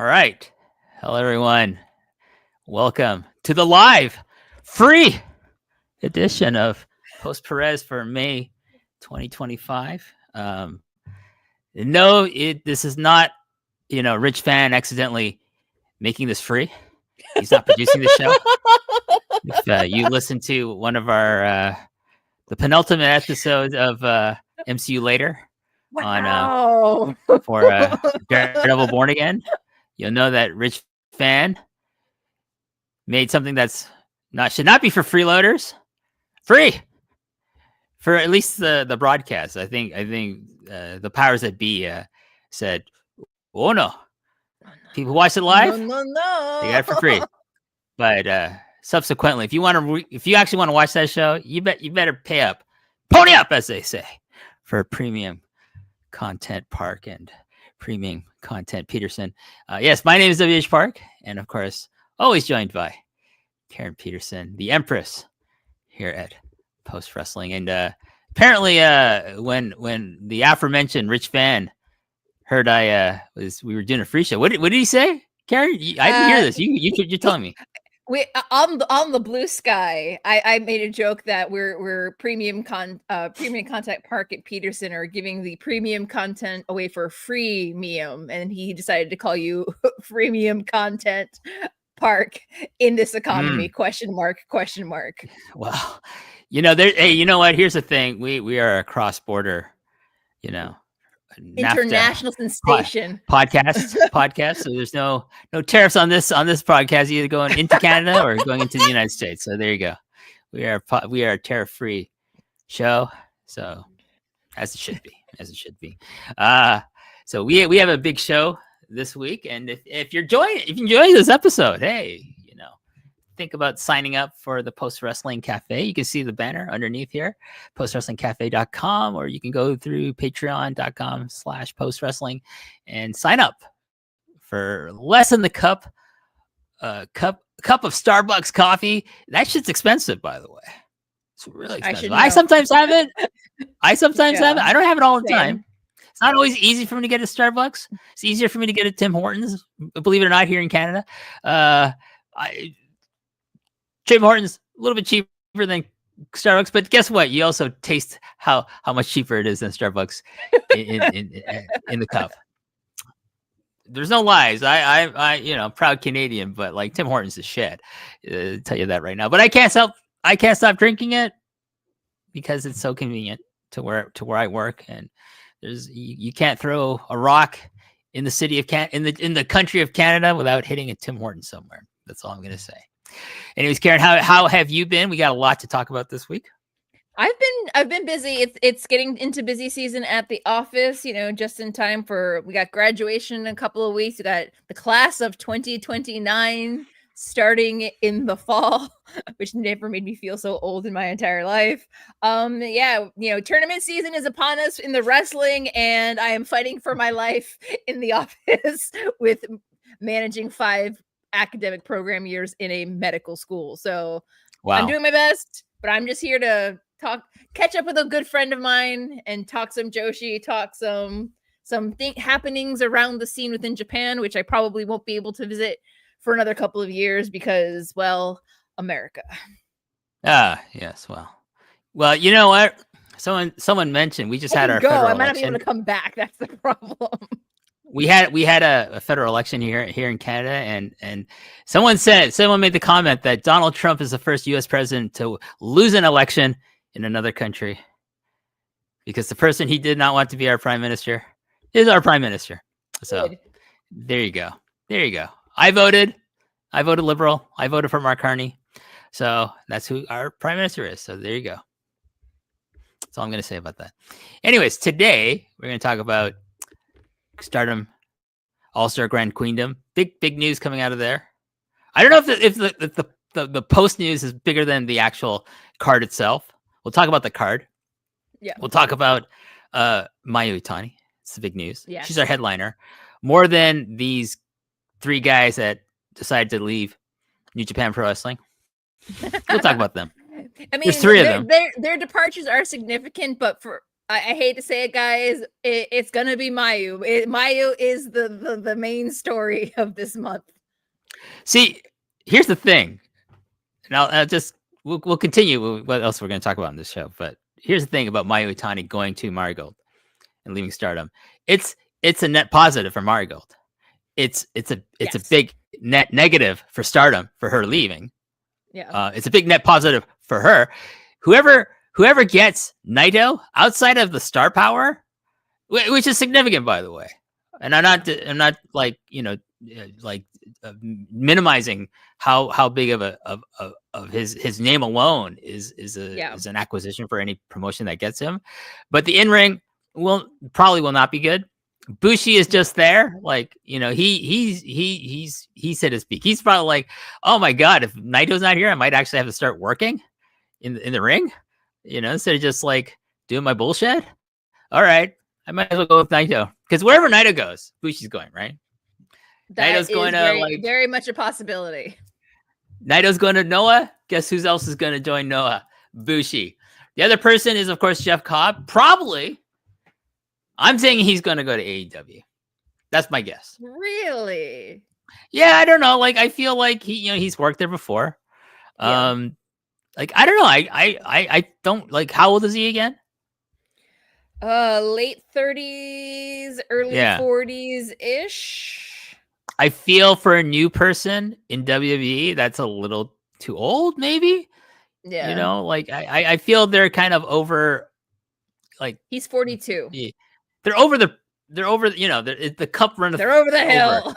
All right. Hello, everyone. Welcome to the live free edition of Post Perez for May 2025. No, this is not, Rich Fan accidentally making this free. He's not producing the show. If you listen to one of our the penultimate episode of MCU Later on for Daredevil Born Again, you'll know that Rich Fan made something that's should not be for freeloaders, free for at least the broadcast. I think the powers that be said, "Oh no, people watch it live, no, they got it for free." But subsequently, if you actually want to watch that show, you better pay up, pony up, as they say, for premium content Park and premium content Peterson. Yes, my name is WH Park, and of course, always joined by Karen Peterson, the Empress, here at Post Wrestling. And apparently, when the aforementioned Rich Fan heard we were doing a free show, what did he say, Karen? I didn't hear this. You're telling me. We on the blue sky. I made a joke that we're premium content Park at Peterson are giving the premium content away for freemium, and he decided to call you freemium content Park in this economy? Question mark. Well, hey, you know what? Here's the thing: we are a cross border, international sensation podcast. So there's no tariffs on this podcast, either going into Canada or going into the United States. So there you go. We are a tariff free show. So as it should be. So we have a big show this week, and if you're enjoying this episode, hey, think about signing up for the Post Wrestling Cafe. You can see the banner underneath here, postwrestlingcafe.com, or you can go through patreon.com/postwrestling and sign up for less than the cup of Starbucks coffee. That shit's expensive, by the way. It's really expensive. I sometimes have it. I don't have it all the time. It's not always easy for me to get at Starbucks. It's easier for me to get at Tim Hortons, believe it or not, here in Canada. Tim Hortons a little bit cheaper than Starbucks, but guess what? You also taste how much cheaper it is than Starbucks in the cup. There's no lies. I proud Canadian, but like Tim Hortons is shit. Tell you that right now. But I can't stop drinking it because it's so convenient to where I work, and you can't throw a rock in the city of in the country of Canada without hitting a Tim Hortons somewhere. That's all I'm gonna say. Anyways, Karen, how have you been? We got a lot to talk about this week. I've been busy. It's getting into busy season at the office, just in time we got graduation in a couple of weeks. We got the class of 2029 starting in the fall, which never made me feel so old in my entire life. Tournament season is upon us in the wrestling, and I am fighting for my life in the office with managing 5 academic program years in a medical school. So wow. I'm doing my best, but I'm just here to catch up with a good friend of mine and talk some Joshi, talk some happenings around the scene within Japan, which I probably won't be able to visit for another couple of years because, well, America. Yes. Well, you know what? Someone mentioned we just had our federal I might not election. be able to come back. That's the problem. We had a federal election here in Canada, and someone made the comment that Donald Trump is the first U.S. president to lose an election in another country because the person he did not want to be our prime minister is our prime minister. So there you go. I voted liberal. I voted for Mark Carney. So that's who our prime minister is. So there you go. That's all I'm going to say about that. Anyways, today we're going to talk about Stardom All-Star Grand Queendom. Big news coming out of there. I don't know if the post news is bigger than the actual card itself. We'll talk about the card. Yeah. We'll talk about Mayu Iwatani. It's the big news. Yeah. She's our headliner. More than these 3 guys that decided to leave New Japan Pro Wrestling. We'll talk about them. I mean, there's 3 of them. Their departures are significant, but I hate to say it, guys. It's gonna be Mayu. Mayu is the main story of this month. See, here's the thing, and I'll just we'll continue what else we're going to talk about in this show. But here's the thing about Mayu Iwatani going to Marigold and leaving Stardom. It's a net positive for Marigold. It's a big net negative for Stardom for her leaving. Yeah. It's a big net positive for her. Whoever gets Naito outside of the star power, which is significant, by the way, and I'm not like minimizing how big of his name alone is an acquisition for any promotion that gets him, but the in-ring will not be good. Bushi is just there, like he's said his peak. He's probably like, oh my god, if Naito's not here, I might actually have to start working in the ring, instead of just like doing my bullshit. All right, I might as well go with Naito, because wherever Naito goes, Bushi's going, right? Naito's going to very much a possibility. Naito's going to Noah. Guess who else is going to join Noah? Bushi. The other person is, of course, Jeff Cobb. Probably. I'm saying he's going to go to AEW. That's my guess. Really? Yeah, I don't know. Like, I feel like he's worked there before. Yeah. Like, I don't know. I don't like. How old is he again? Late 30s, early 40s ish. I feel for a new person in WWE, that's a little too old, maybe. Yeah. Like I feel they're kind of over. Like, he's 42. Yeah. They're over the cup runneth. They're over the hill.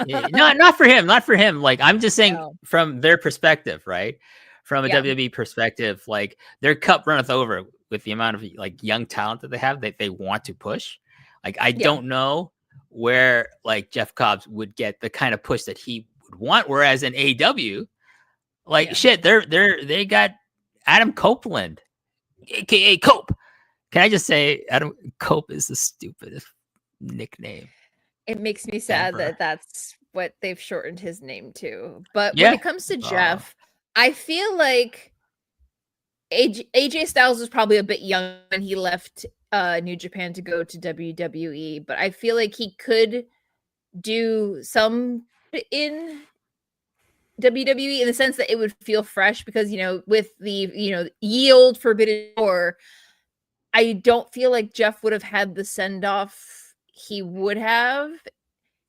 Yeah, not for him. Not for him. Like, I'm just saying from their perspective, right? From a WWE perspective, like, their cup runneth over with the amount of like young talent that they have that they want to push. Like, I don't know where like Jeff Cobb would get the kind of push that he would want. Whereas in AEW, like shit, they got Adam Copeland, aka Cope. Can I just say Adam Cope is the stupidest nickname. It makes me sad that that's what they've shortened his name to. But when it comes to Jeff, I feel like AJ Styles was probably a bit young when he left New Japan to go to WWE, but I feel like he could do some in WWE in the sense that it would feel fresh, because with the ye old Forbidden Door, I don't feel like Jeff would have had the send off he would have,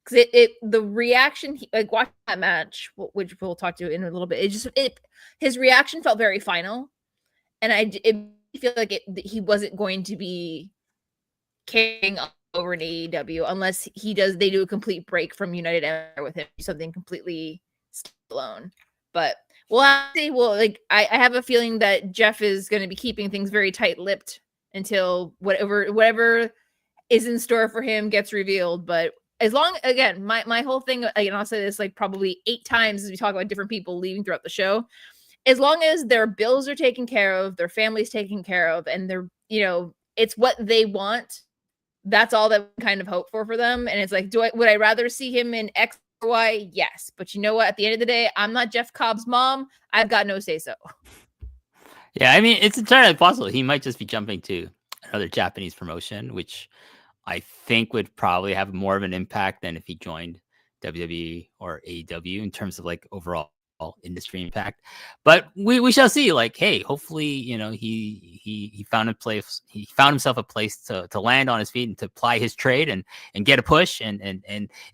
because the reaction, like watching that match, which we'll talk to in a little bit, his reaction felt very final, and I feel like he wasn't going to be carrying over in AEW unless they do a complete break from United Empire with him, something completely alone. But we'll have to see. Well, like I have a feeling that Jeff is going to be keeping things very tight-lipped until whatever is in store for him gets revealed. But as long, again, my whole thing, and I'll say this like probably 8 times as we talk about different people leaving throughout the show, as long as their bills are taken care of, their family's taken care of, and they're, it's what they want, that's all that we kind of hope for them. And it's like, would I rather see him in X or Y? Yes. But you know what? At the end of the day, I'm not Jeff Cobb's mom. I've got no say-so. Yeah, I mean, it's entirely possible. He might just be jumping to another Japanese promotion, which I think would probably have more of an impact than if he joined WWE or AEW in terms of like overall industry impact. But we shall see. Like, hey, hopefully, he found a place. He found himself a place to land on his feet and to ply his trade and get a push and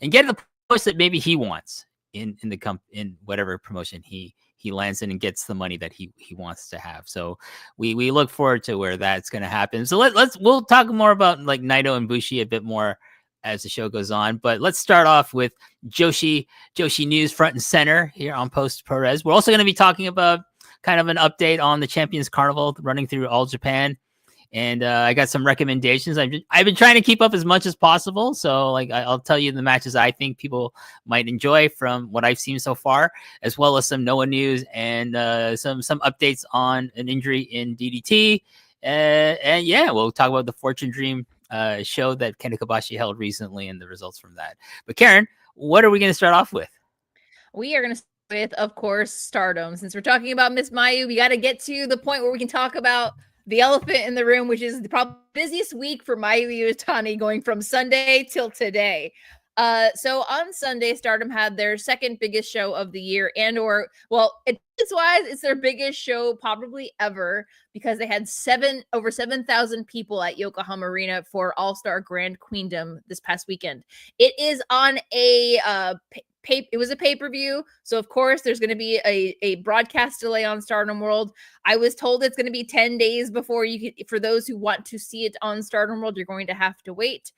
get the push that maybe he wants in whatever promotion he lands in, and gets the money that he wants to have. So we look forward to where that's going to happen. So we'll talk more about like Naito and Bushi a bit more as the show goes on. But let's start off with Joshi news front and center here on Post Puroresu. We're also going to be talking about kind of an update on the Champions Carnival running through all Japan. And I got some recommendations. I've been trying to keep up as much as possible. So like I'll tell you the matches I think people might enjoy from what I've seen so far, as well as some Noah news and some updates on an injury in DDT. And yeah, we'll talk about the Fortune Dream show that Keno Kobashi held recently and the results from that. But Karen, what are we going to start off with? We are going to start with, of course, Stardom. Since we're talking about Miss Mayu, we got to get to the point where we can talk about the elephant in the room, which is the probably busiest week for Mayu Iwatani, going from Sunday till today. So on Sunday, Stardom had their second biggest show of the year, it's their biggest show probably ever, because they had over 7,000 people at Yokohama Arena for All-Star Grand Queendom this past weekend. It is on it was a pay-per-view, so of course there's going to be a broadcast delay on Stardom World. I was told it's going to be 10 days before for those who want to see it on Stardom World, you're going to have to wait.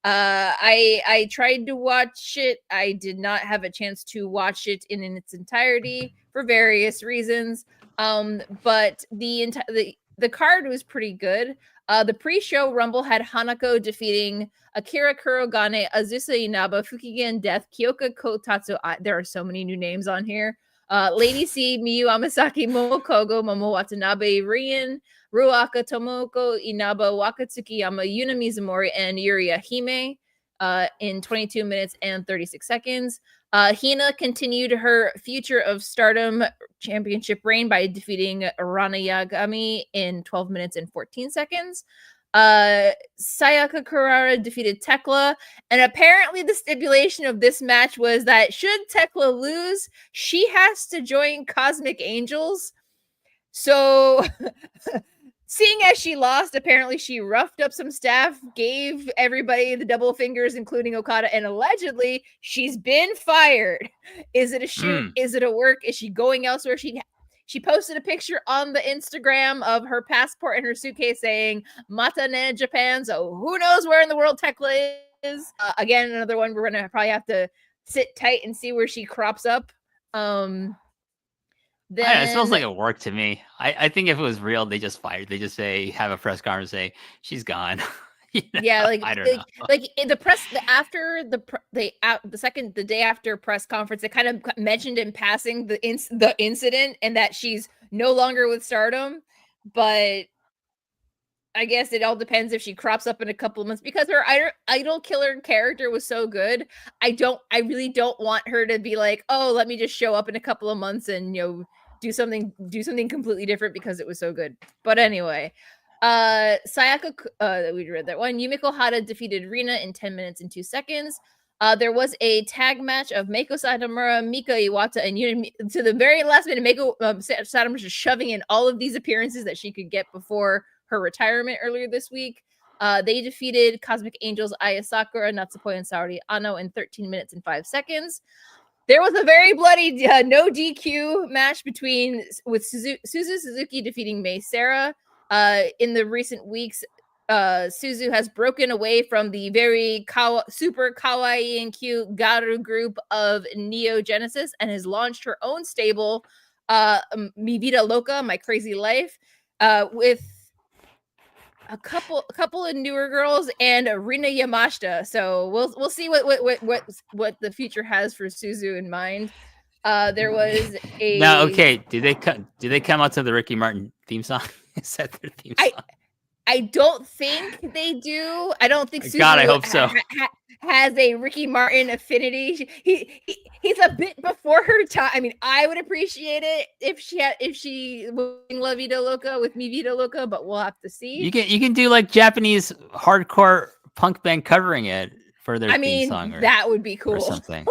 I tried to watch it. I did not have a chance to watch it in its entirety for various reasons. But the card was pretty good. The pre-show Rumble had Hanako defeating Akira Kurogane, Azusa Inaba, Fukigen Death, Kyoka Kotatsu. There are so many new names on here. Lady C, Miyu Amasaki, Momokogo, Momo Watanabe, Rian, Ruaka, Tomoko, Inaba, Wakatsukiyama, Yuna Mizumori, and Yuria Hime in 22 minutes and 36 seconds. Hina continued her Future of Stardom championship reign by defeating Rana Yagami in 12 minutes and 14 seconds. Sayaka Kurara defeated Tekla, and apparently the stipulation of this match was that should Tekla lose, she has to join Cosmic Angels. So seeing as she lost, apparently she roughed up some staff, gave everybody the double fingers, including Okada, and allegedly she's been fired. Is it a shoot? Is it a work? Is she going elsewhere? She posted a picture on the Instagram of her passport and her suitcase saying "Mata ne Japan." So who knows where in the world Tekla is? Again, another one we're gonna probably have to sit tight and see where she crops up. It smells like it worked to me. I think if it was real, they just fired. They just have a press conference, say she's gone. Yeah, I don't know. Like in the press the day after press conference, they kind of mentioned in passing the incident and that she's no longer with Stardom, but I guess it all depends if she crops up in a couple of months, because her idol killer character was so good. I really don't want her to be like, oh, let me just show up in a couple of months and do something completely different because it was so good. But anyway, Sayaka, we read that one. Yumiko Hara defeated Rina in 10 minutes and 2 seconds. There was a tag match of Meiko Satomura, Mika Iwata, and Yuna. To the very last minute, Meiko Satomura was just shoving in all of these appearances that she could get before her retirement earlier this week. They defeated Cosmic Angels, Aya Sakura, Natsupoi, and Saori Ano in 13 minutes and 5 seconds. There was a very bloody no DQ match with Suzu Suzuki defeating Mei Sarah. In the recent weeks, Suzu has broken away from the very super kawaii and cute Garu group of Neo Genesis and has launched her own stable, Mi Vida Loca, My Crazy Life, with a couple of newer girls and Rina Yamashita. So we'll see what the future has for Suzu in mind. There was a now. Okay, do they come out to the Ricky Martin theme song? Is that their theme song? I don't think they do. I don't think Suzu God, I hope so. Has a Ricky Martin affinity. He's a bit before her time. I mean, I would appreciate it if she was La Vida Loca with Mi Vida Loca, but we'll have to see. You can do like Japanese hardcore punk band covering it for their theme song. That would be cool. Or something.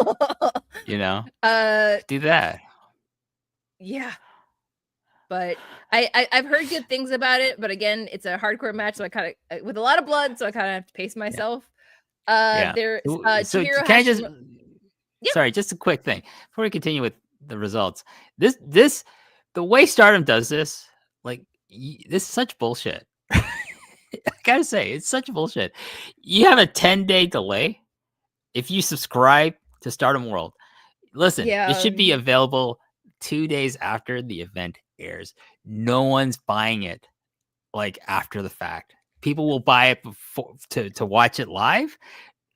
Do that. Yeah. But I've heard good things about it. But again, it's a hardcore match, so I kind of with a lot of blood, so I kind of have to pace myself. Yeah. So can I just? Yep. Sorry, just a quick thing before we continue with the results. The way Stardom does this, like this is such bullshit. I gotta say, it's such bullshit. You have a 10-day delay if you subscribe to Stardom World. Listen, it should be available 2 days after the event airs. No one's buying it like after the fact. People will buy it before to watch it live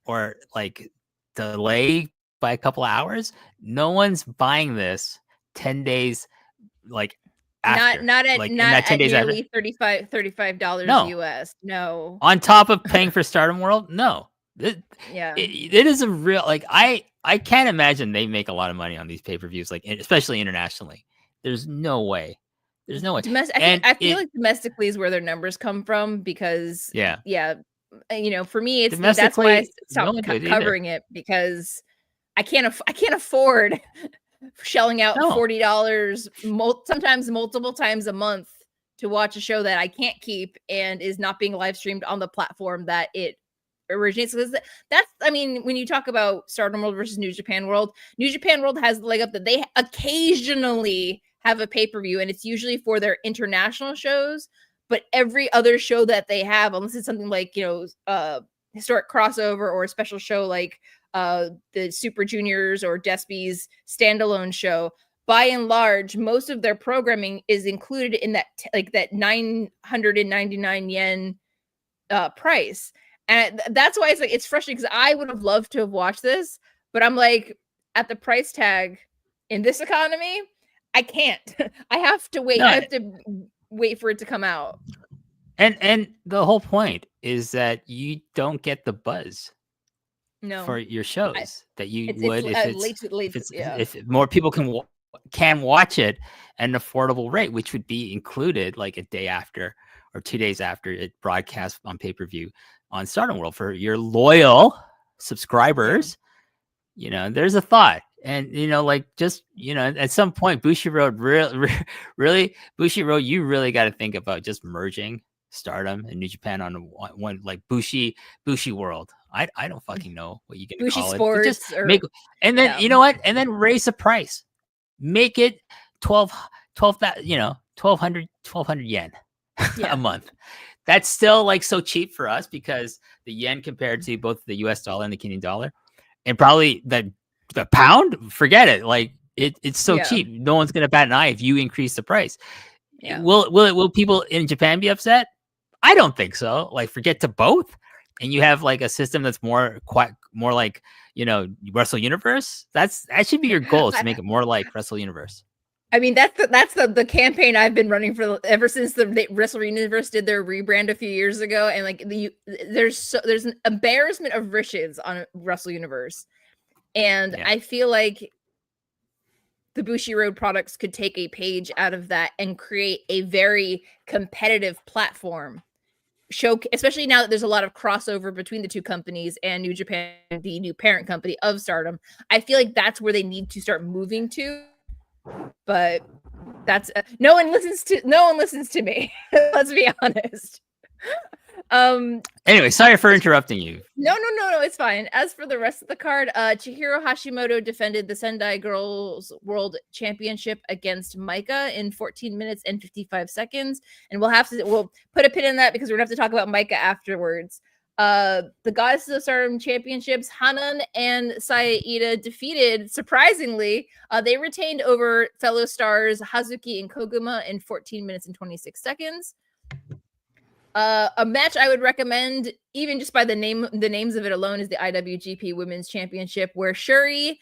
or like delay by a couple of hours. No one's buying this 10 days like after. Not at 10 days nearly $35 US. No. On top of paying for Stardom World? No. It is a real I can't imagine they make a lot of money on these pay-per-views, like especially internationally. There's no way There's no way. I feel like domestically is where their numbers come from because for me that's why I stopped covering it, because I can't afford shelling out $40 sometimes multiple times a month to watch a show that I can't keep and is not being live streamed on the platform that it originates. Because when you talk about Stardom World versus New Japan World has the leg up that they occasionally have a pay-per-view, and it's usually for their international shows. But every other show that they have, unless it's something like historic crossover or a special show like the Super Juniors or Despi's standalone show, by and large, most of their programming is included in that that 999 yen price. And that's why it's frustrating, because I would have loved to have watched this, but I'm like, at the price tag in this economy, I can't. I have to wait. I have to wait for it to come out. And the whole point is that you don't get the buzz for your shows that you would if more people can watch it at an affordable rate, which would be included like a day after or 2 days after it broadcasts on pay-per-view on Stardom World for your loyal subscribers. There's a thought. And at some point, Bushiroad really Bushiroad, you really got to think about just merging Stardom and New Japan on one like Bushi World. I don't fucking know what you can call Sports, it. Just and then you know what? And then raise the price. Make it 1200 yen a month. That's still like so cheap for us because the yen compared to both the US dollar and the Canadian dollar, and probably the pound, forget it. Like it's so cheap. No one's gonna bat an eye if you increase the price. Yeah. Will people in Japan be upset? I don't think so. Like, forget to both, and you have like a system that's more like Wrestle Universe. That should be your goal, is to make it more like Wrestle Universe. I mean, that's the campaign I've been running for ever since the Wrestle Universe did their rebrand a few years ago, and like there's an embarrassment of riches on Wrestle Universe. And I feel like the Bushiroad products could take a page out of that and create a very competitive platform. Especially now that there's a lot of crossover between the two companies and New Japan, the new parent company of Stardom. I feel like that's where they need to start moving to. But that's no one listens to me. Let's be honest. Anyway, sorry for interrupting you. No, it's fine. As for the rest of the card, Chihiro Hashimoto defended the Sendai Girls World Championship against Meiko in 14 minutes and 55 seconds. And we'll put a pin in that because we're gonna have to talk about Meiko afterwards. The Goddesses of Stardom Championships, Hanan and Saya Ida defeated, surprisingly, they retained over fellow stars Hazuki and Koguma in 14 minutes and 26 seconds. A match I would recommend, even just by the names of it alone, is the IWGP Women's Championship, where Shuri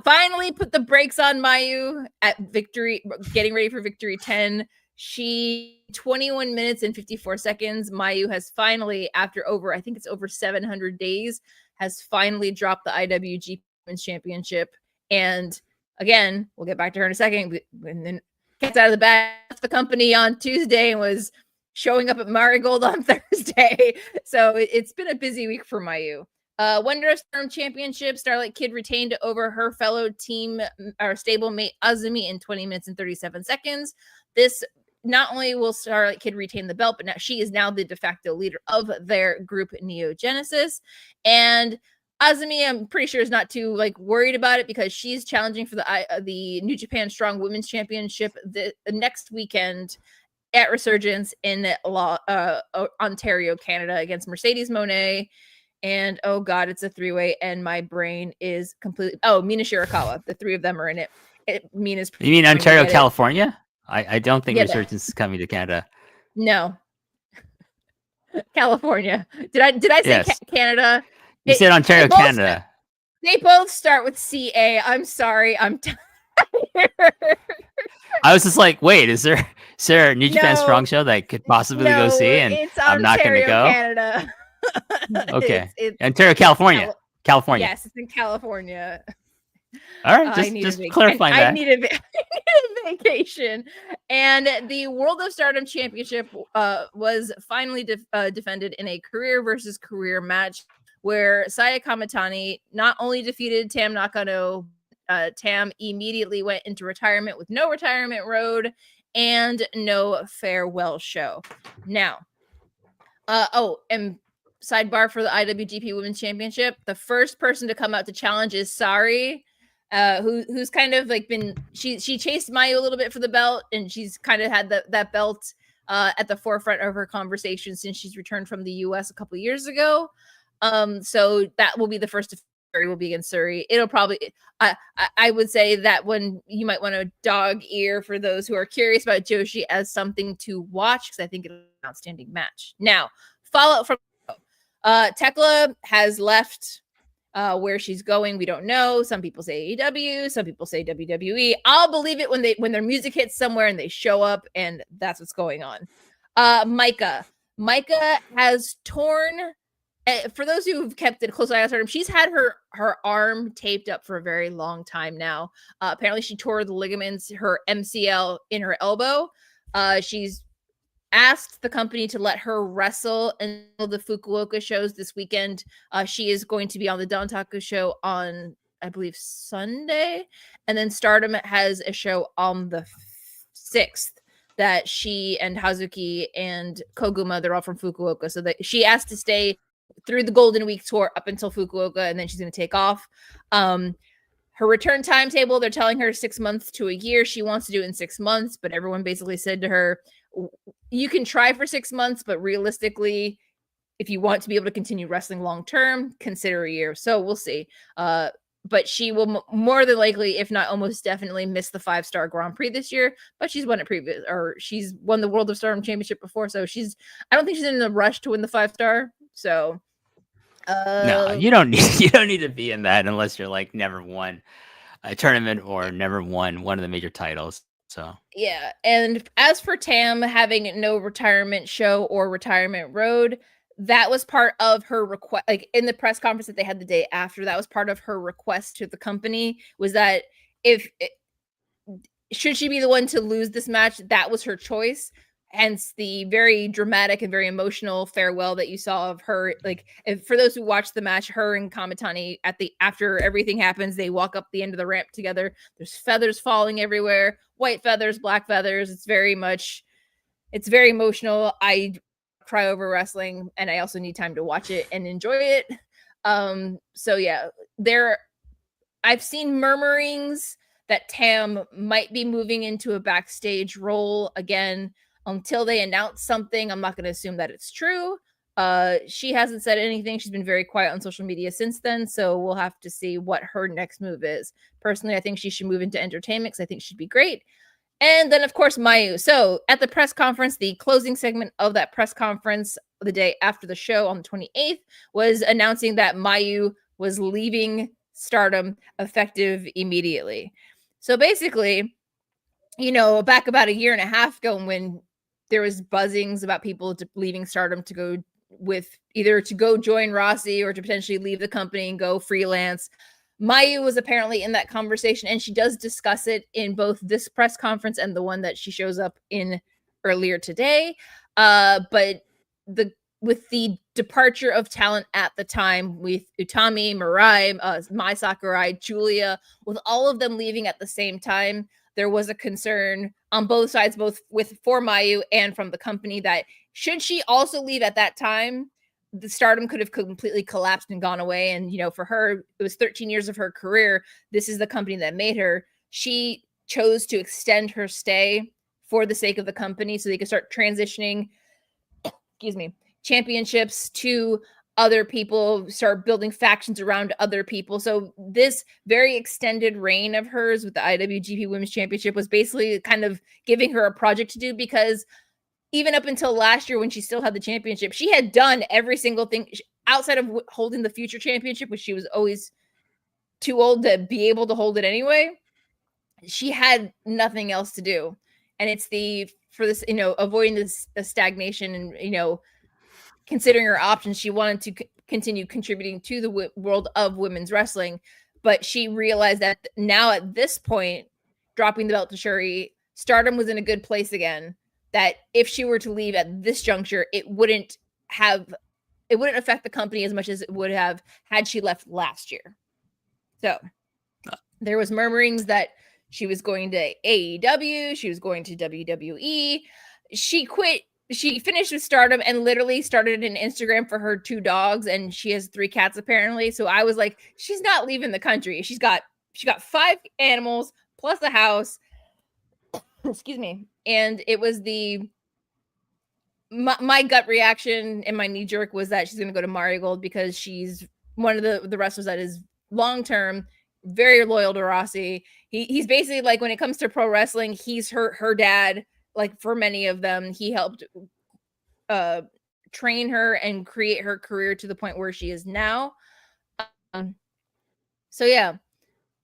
finally put the brakes on Mayu at Victory, getting ready for Victory 10. 21 minutes and 54 seconds. Mayu has finally, after over 700 days, has finally dropped the IWGP Women's Championship. And again, we'll get back to her in a second. And then gets out of the bag, left the company on Tuesday and was showing up at Marigold on Thursday. So it's been a busy week for Mayu. Wonder of Stardom Championship, Starlight Kid retained over her fellow team or stablemate Azumi in 20 minutes and 37 seconds. This not only will Starlight Kid retain the belt, but now she is now the de facto leader of their group Neo Genesis. And Azumi, I'm pretty sure, is not too worried about it because she's challenging for the New Japan Strong Women's Championship the next weekend at Resurgence in Ontario, Canada, against Mercedes Moné. And oh god, it's a three-way, and my brain is completely. Oh, Mina Shirakawa. The three of them are in it. Mina's. You mean Ontario, California? I don't think Resurgence is coming to Canada. No, California. Did I say yes. Canada? You said Ontario, Canada. They both start with CA. I'm sorry. I'm tired. I was just like, wait, is there a New Japan Strong show that I could possibly go see? And I'm not going to go. Canada. Okay. It's Ontario, California. California. Yes, it's in California. All right, I need just clarifying that. I need a vacation. And the World of Stardom Championship was finally defended in a career versus career match where Saya Kamitani not only defeated Tam Nakano, Tam immediately went into retirement with no retirement road and no farewell show. Now, and sidebar for the IWGP Women's Championship, the first person to come out to challenge is Sari, who's kind of like been she chased Mayu a little bit for the belt, and she's kind of had that belt at the forefront of her conversation since she's returned from the US a couple years ago. So that will be the first will be against Suri. It'll probably I would say that one you might want to dog ear for those who are curious about Joshi as something to watch, because I think it's an outstanding match. Now, follow from Tekla has left where she's going. We don't know. Some people say AEW, some people say WWE. I'll believe it when their music hits somewhere and they show up, and that's what's going on. Maika has torn. For those who've kept it close eye on her, she's had her arm taped up for a very long time now. Apparently, she tore the ligaments, her MCL in her elbow. She's asked the company to let her wrestle in the Fukuoka shows this weekend. She is going to be on the Dontaku show on, I believe, Sunday. And then Stardom has a show on the 6th that she and Hazuki and Koguma, they're all from Fukuoka. So that she asked to stay through the Golden Week tour up until Fukuoka, and then she's going to take off. Her return timetable, they're telling her 6 months to a year. She wants to do it in 6 months, but everyone basically said to her, you can try for 6 months, but realistically, if you want to be able to continue wrestling long term, consider a year. So we'll see. But she will more than likely, if not almost definitely, miss the 5-star Grand Prix this year. But she's won it she's won the World of Stardom Championship before, so I don't think she's in a rush to win the 5-star. So no, you don't need to be in that unless you're like never won a tournament or never won one of the major titles. So yeah. And as for Tam having no retirement show or retirement road, that was part of her request. Like in the press conference that they had the day after, that was part of her request to the company, was that should she be the one to lose this match, that was her choice. Hence the very dramatic and very emotional farewell that you saw of her. Like, for those who watched the match, her and Kamitani after everything happens, they walk up the end of the ramp together. There's feathers falling everywhere, white feathers, black feathers. It's very emotional. I cry over wrestling, and I also need time to watch it and enjoy it. So yeah, I've seen murmurings that Tam might be moving into a backstage role again. Until they announce something, I'm not going to assume that it's true. She hasn't said anything. She's been very quiet on social media since then, so we'll have to see what her next move is. Personally, I think she should move into entertainment because I think she'd be great. And then, of course, Mayu. So at the press conference, the closing segment of that press conference the day after the show on the 28th was announcing that Mayu was leaving Stardom effective immediately. So basically, back about a year and a half ago when there was buzzings about people leaving Stardom to go either to go join Rossi or to potentially leave the company and go freelance. Mayu was apparently in that conversation, and she does discuss it in both this press conference and the one that she shows up in earlier today. But with the departure of talent at the time, with Utami, Mirai, Mai Sakurai, Julia, with all of them leaving at the same time, there was a concern on both sides, both for Mayu and from the company, that should she also leave at that time, the Stardom could have completely collapsed and gone away. And, for her, it was 13 years of her career. This is the company that made her. She chose to extend her stay for the sake of the company so they could start transitioning, championships to other people, start building factions around other people. So this very extended reign of hers with the IWGP Women's Championship was basically kind of giving her a project to do, because even up until last year when she still had the championship, she had done every single thing outside of holding the future championship, which she was always too old to be able to hold it anyway. She had nothing else to do. And it's avoiding this stagnation and, considering her options, she wanted to continue contributing to the world of women's wrestling. but she realized that now at this point, dropping the belt to Shuri, Stardom was in a good place again. That if she were to leave at this juncture, it wouldn't affect the company as much as it would have had she left last year. So there was murmurings that she was going to AEW, she was going to WWE. She quit. She finished with Stardom and literally started an Instagram for her 2 dogs, and she has 3 cats apparently. So I was like, she's not leaving the country. She got 5 animals plus a house. Excuse me. And it was my gut reaction and my knee jerk was that she's going to go to Marigold because she's one of the wrestlers that is long term very loyal to Rossi. He's basically like, when it comes to pro wrestling, he's her dad. Like for many of them, he helped train her and create her career to the point where she is now. So yeah,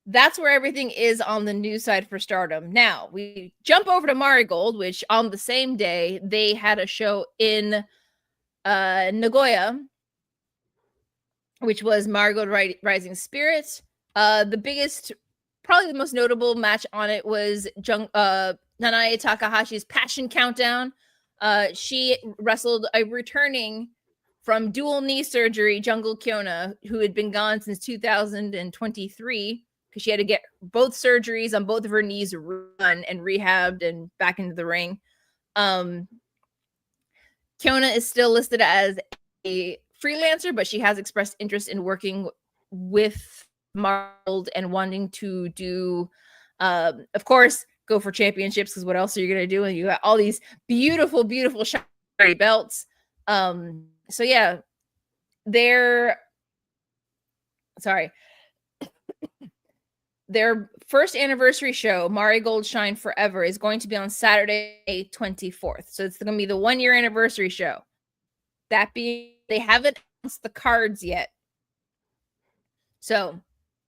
that's where everything is on the news side for Stardom. Now we jump over to Marigold, which on the same day they had a show in Nagoya, which was Marigold Rising Spirit. The biggest, probably the most notable match on it was Nanae Takahashi's Passion Countdown. She wrestled a returning from dual knee surgery, Jungle Kyona, who had been gone since 2023 because she had to get both surgeries on both of her knees run and rehabbed and back into the ring. Kyona is still listed as a freelancer, but she has expressed interest in working with Marigold and wanting to do, of course, go for championships, because what else are you going to do? And you got all these beautiful, beautiful shiny belts. So yeah, their first anniversary show, Marigold Shine Forever, is going to be on Saturday, 24th. So it's going to be the 1-year anniversary show. That being, they haven't announced the cards yet. So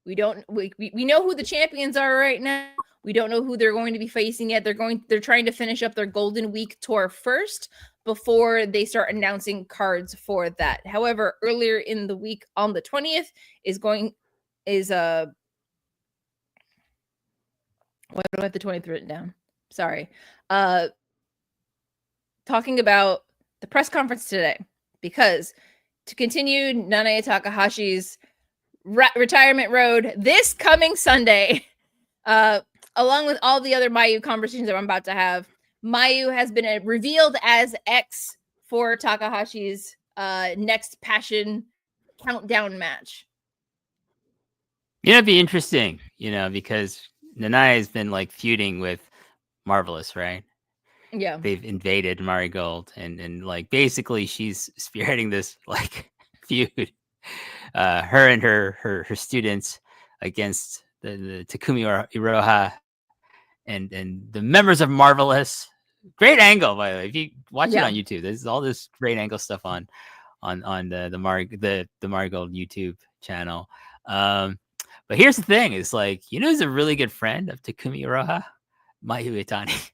we know who the champions are right now. We don't know who they're going to be facing yet. They're trying to finish up their Golden Week tour first before they start announcing cards for that. However, earlier in the week on the 20th why do I have the 20th written down? Sorry. Talking about the press conference today, because to continue Nanae Takahashi's retirement road this coming Sunday, along with all the other Mayu conversations that I'm about to have, Mayu has been revealed as X for Takahashi's next Passion Countdown match. Yeah, it'd be interesting, because Nanae has been like feuding with Marvelous, right? Yeah. They've invaded Marigold and like basically she's spearheading this like feud. Her and her students against the Takumi Iroha and the members of Marvelous. Great angle, by the way. If you watch it on YouTube, there's all this great angle stuff on the Marigold YouTube channel. But here's the thing: is like, who's a really good friend of Takumi Iroha? Mayu Iwatani.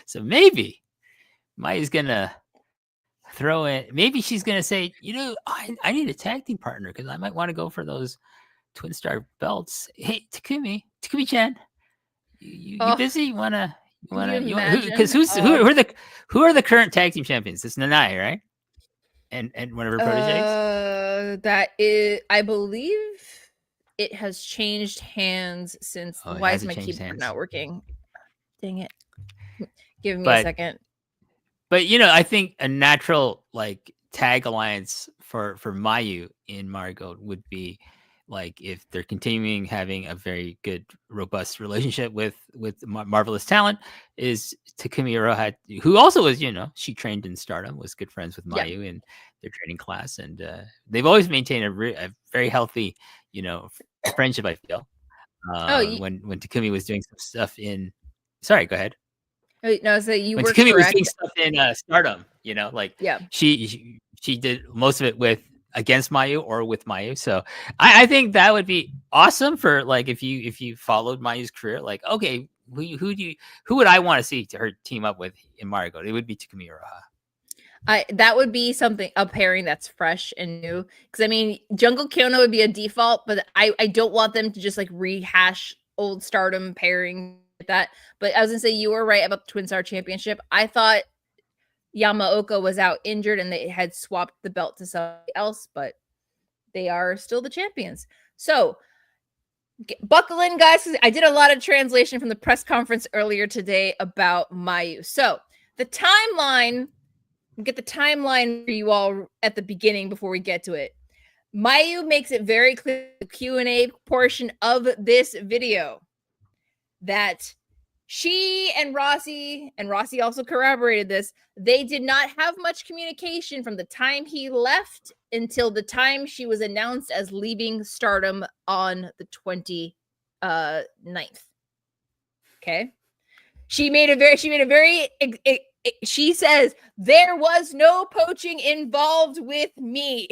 So maybe Mayu's gonna throw in. Maybe she's gonna say, I need a tag team partner because I might want to go for those Twin Star belts. Hey, Takumi-chan, you busy? You wanna? Because who are the current tag team champions? It's Nanae, right? And one of her proteges. That is, I believe, it has changed hands since. Why is my keyboard not working? Dang it! Give me a second. But I think a natural like tag alliance for Mayu in Marigold would be like if they're continuing having a very good, robust relationship with Marvelous talent, is Takumi Iroha, who also was, she trained in Stardom, was good friends with Mayu in their training class, and they've always maintained a very healthy, friendship. I feel. When Takumi was doing some stuff in, sorry, go ahead. No, so you when were Takumi correct. was doing stuff in Stardom, she did most of it against Mayu or with Mayu. So I think that would be awesome for like if you followed Mayu's career, like, okay, who would I want to see her team up with in Marigold? It would be Takumi Iroha. That would be a pairing that's fresh and new. Because I mean, Jungle Kyono would be a default, but I don't want them to just like rehash old Stardom pairing like that. But I was gonna say you were right about the Twin Star Championship. I thought Yamaoka was out injured and they had swapped the belt to somebody else, but they are still the champions. So buckle in, guys, because I did a lot of translation from the press conference earlier today about Mayu. So the timeline. Get the timeline for you all at the beginning before we get to it. Mayu makes it very clear the Q&A portion of this video that she and Rossi also corroborated this, they did not have much communication from the time he left until the time she was announced as leaving Stardom on the 29th. Okay. She says, there was no poaching involved with me.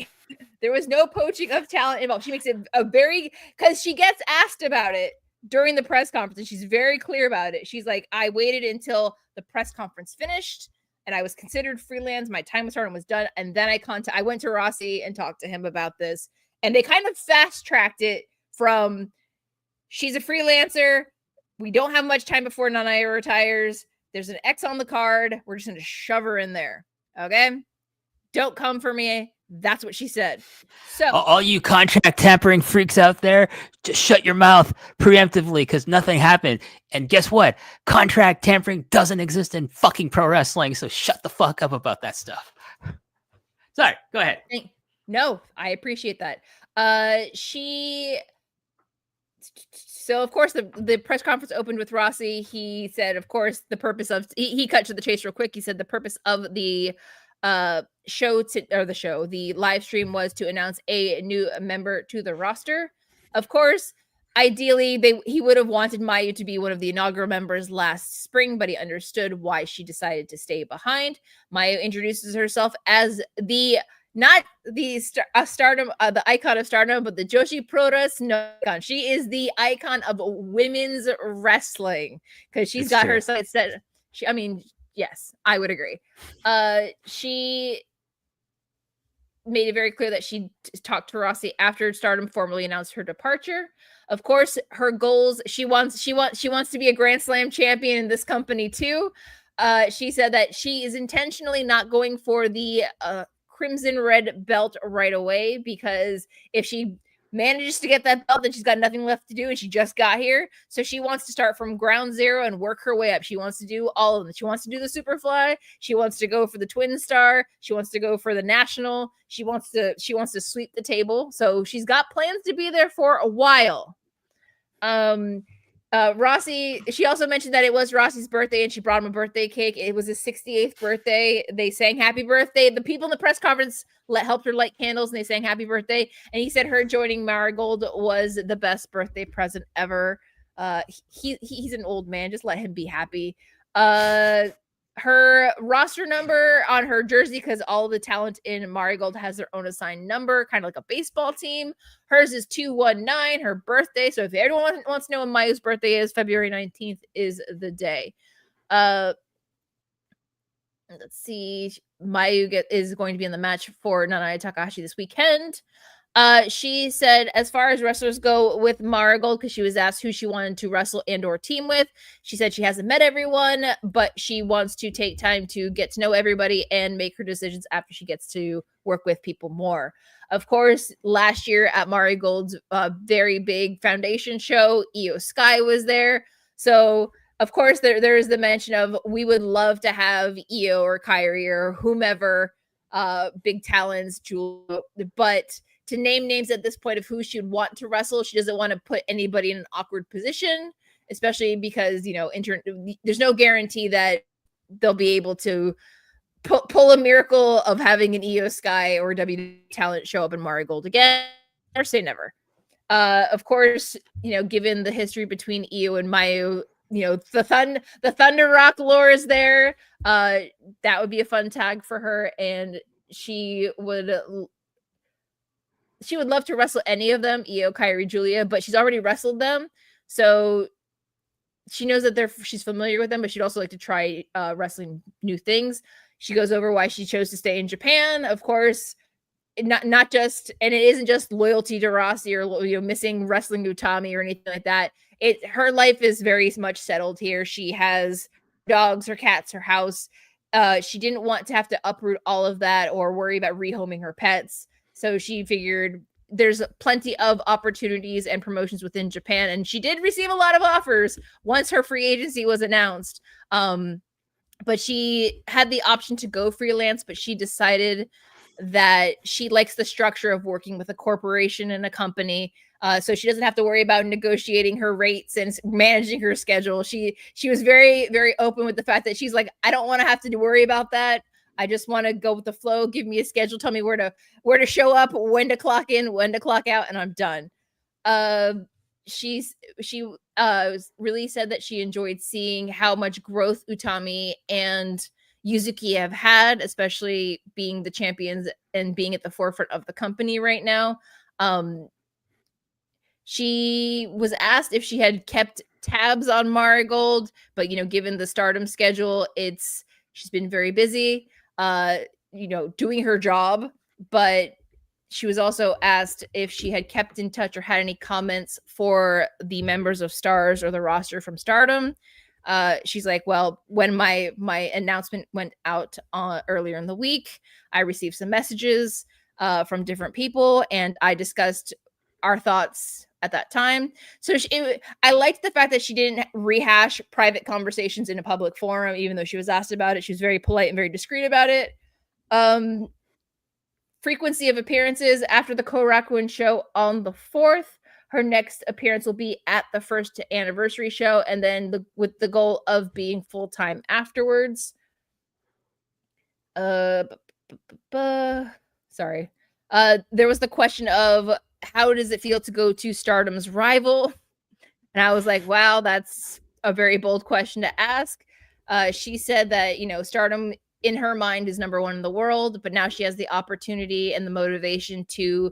There was no poaching of talent involved. She makes it because she gets asked about it during the press conference, and she's very clear about it. She's like, I waited until the press conference finished, and I was considered freelance. My time with Stardom was done, and then I went to Rossi and talked to him about this, and they kind of fast-tracked it from, she's a freelancer, we don't have much time before Nanaya retires, there's an X on the card. We're just going to shove her in there. Okay? Don't come for me. That's what she said. So all you contract tampering freaks out there, just shut your mouth preemptively because nothing happened. And guess what? Contract tampering doesn't exist in fucking pro wrestling. So shut the fuck up about that stuff. Sorry, go ahead. No, I appreciate that. So, of course, the press conference opened with Rossi. He said, of course, the purpose of... He cut to the chase real quick. He said the purpose of the the live stream was to announce a new member to the roster. Of course, ideally, he would have wanted Mayu to be one of the inaugural members last spring, but he understood why she decided to stay behind. Mayu introduces herself as not the Stardom, the icon of Stardom, but the Joshi Puroresu icon. She is the icon of women's wrestling because she's got her sights set. Yes, I would agree. She made it very clear that she talked to Rossi after Stardom formally announced her departure. Of course, her goals, she wants to be a Grand Slam champion in this company too. She said that she is intentionally not going for the crimson red belt right away, because if she manages to get that belt, then she's got nothing left to do, and she just got here. So she wants to start from ground zero and work her way up. She wants to do all of them. She wants to do the Superfly. She wants to go for the Twin Star. She wants to go for the National. She wants to sweep the table. So she's got plans to be there for a while. Rossi, she also mentioned that it was Rossi's birthday and she brought him a birthday cake. It was his 68th birthday. They sang happy birthday. The people in the press conference helped her light candles and they sang happy birthday. And he said her joining Marigold was the best birthday present ever. He's an old man. Just let him be happy. Her roster number on her jersey, because all the talent in Marigold has their own assigned number, kind of like a baseball team. Hers is 219, her birthday. So if everyone wants to know when Mayu's birthday is, February 19th is the day. Let's see. Mayu is going to be in the match for Nanaya Takahashi this weekend. She said, as far as wrestlers go with Marigold, because she was asked who she wanted to wrestle and or team with, she said she hasn't met everyone, but she wants to take time to get to know everybody and make her decisions after she gets to work with people more. Of course, last year at Marigold's very big foundation show, Io Sky was there. So, of course, there is the mention of, we would love to have Io or Kairi or whomever, big talents, Jewel, but to name names at this point of who she would want to wrestle, she doesn't want to put anybody in an awkward position, especially because, there's no guarantee that they'll be able to pull a miracle of having an Io Sky or WWE talent show up in Marigold again, or say never. Of course, given the history between Io and Mayu, the Thunder Rock lore is there. That would be a fun tag for her, and she would love to wrestle any of them, Io, Kairi, Julia, but she's already wrestled them. So she knows that she's familiar with them, but she'd also like to try wrestling new things. She goes over why she chose to stay in Japan. Of course, not just, and it isn't just loyalty to Rossi or missing wrestling Utami or anything like that. Her life is very much settled here. She has dogs, her cats, her house. She didn't want to have to uproot all of that or worry about rehoming her pets. So she figured there's plenty of opportunities and promotions within Japan, and she did receive a lot of offers once her free agency was announced. But she had the option to go freelance, but she decided that she likes the structure of working with a corporation and a company, so she doesn't have to worry about negotiating her rates and managing her schedule. She was very, very open with the fact that she's like, I don't want to have to worry about that. I just want to go with the flow. Give me a schedule. Tell me where to show up, when to clock in, when to clock out, and I'm done. She really said that she enjoyed seeing how much growth Utami and Yuzuki have had, especially being the champions and being at the forefront of the company right now. She was asked if she had kept tabs on Marigold, but given the Stardom schedule, she's been very busy, doing her job. But she was also asked if she had kept in touch or had any comments for the members of Stars or the roster from Stardom. She's like, well, when my announcement went out earlier in the week, I received some messages from different people, and I discussed our thoughts at that time. So I liked the fact that she didn't rehash private conversations in a public forum, even though she was asked about it. She was very polite and very discreet about it. Frequency of appearances after the Korakuen show on the 4th. Her next appearance will be at the first anniversary show, and then with the goal of being full-time afterwards. Sorry. There was the question of how does it feel to go to Stardom's rival? And I was like, wow, that's a very bold question to ask. She said that, Stardom in her mind is number one in the world, but now she has the opportunity and the motivation to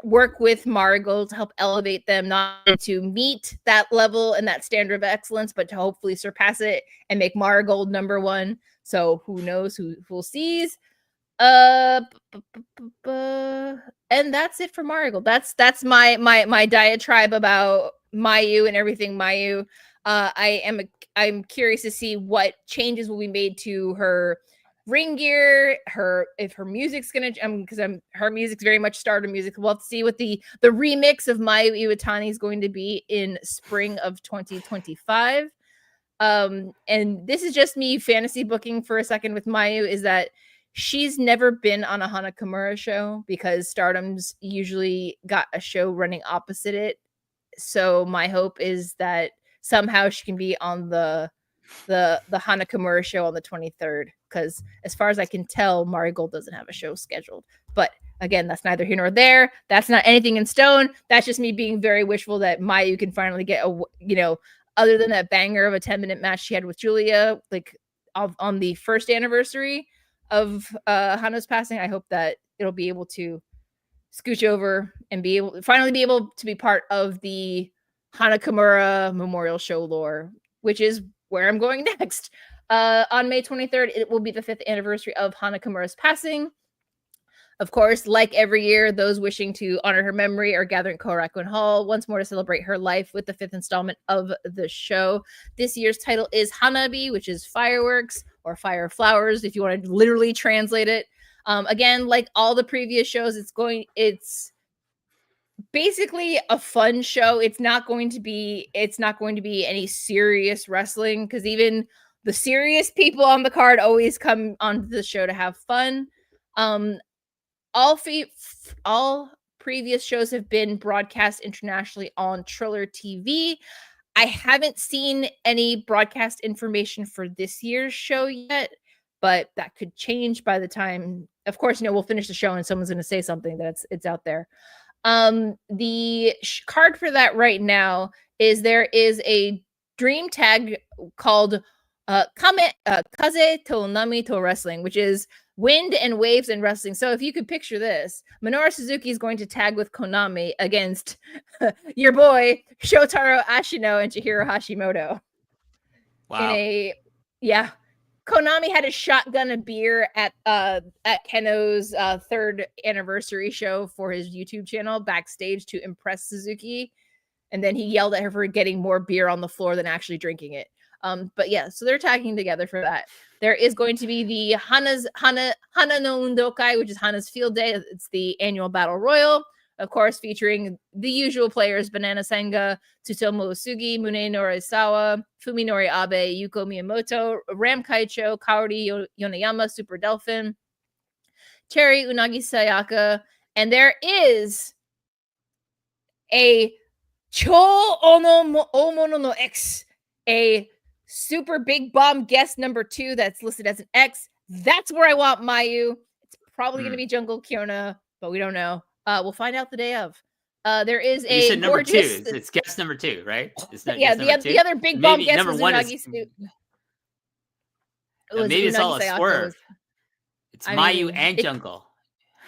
work with Marigold to help elevate them, not to meet that level and that standard of excellence, but to hopefully surpass it and make Marigold number one. So who knows, who sees. And that's it for Marigold. That's my diatribe about Mayu and everything Mayu. I'm curious to see what changes will be made to her ring gear, if her music's gonna, because her music's very much Stardom music. We'll have to see what the remix of Mayu Iwatani is going to be in spring of 2025. And this is just me fantasy booking for a second with Mayu, is that she's never been on a Hana Kimura show because Stardom's usually got a show running opposite it. So my hope is that somehow she can be on the Hana Kimura show on the 23rd, because as far as I can tell, Marigold doesn't have a show scheduled. But again, that's neither here nor there. That's not anything in stone. That's just me being very wishful that Mayu can finally get other than that banger of a 10-minute match she had with Julia, like on the first anniversary of Hana's passing. I hope that it'll be able to scooch over and finally be able to be part of the Hana Kimura Memorial Show lore, which is where I'm going next. On May 23rd, it will be the 5th anniversary of Hana Kimura's passing. Of course, like every year, those wishing to honor her memory are gathering Korakuen Hall once more to celebrate her life with the 5th installment of the show. This year's title is Hanabi, which is fireworks or fire flowers, if you want to literally translate it. Again, like all the previous shows, it's basically a fun show. It's not going to be any serious wrestling, because even the serious people on the card always come onto the show to have fun. All previous shows have been broadcast internationally on Triller TV. I haven't seen any broadcast information for this year's show yet, but that could change by the time, of course, we'll finish the show and someone's going to say something that's it's out there. The card for that right now is there is a dream tag called Kaze to Nami to Wrestling, which is wind and waves and wrestling. So if you could picture this, Minoru Suzuki is going to tag with Konami against your boy Shotaro Ashino and Chihiro Hashimoto. Wow. Konami had a shotgun of beer at Keno's 3rd anniversary show for his YouTube channel backstage to impress Suzuki, and then he yelled at her for getting more beer on the floor than actually drinking it. But yeah, so they're tagging together for that. There is going to be the Hana no Undokai, which is Hana's Field Day. It's the annual battle royal, of course, featuring the usual players: Banana Senga, Tsutomu Usugi, Mune Norisawa, Fuminori Abe, Yuko Miyamoto, Ram Kaicho, Kaori Yoneyama, Super Delphin, Cherry Unagi Sayaka, and there is a Cho Omono no X, a super big bomb guest number 2 that's listed as an X. That's where I want Mayu. It's probably going to be Jungle Kiona, but we don't know. We'll find out the day of. There is You a said number gorgeous... 2. It's guest number 2, right? It's not yeah, the other big bomb guest number was 1 Unagi is... maybe it's all a swerve. It's Mayu and Jungle.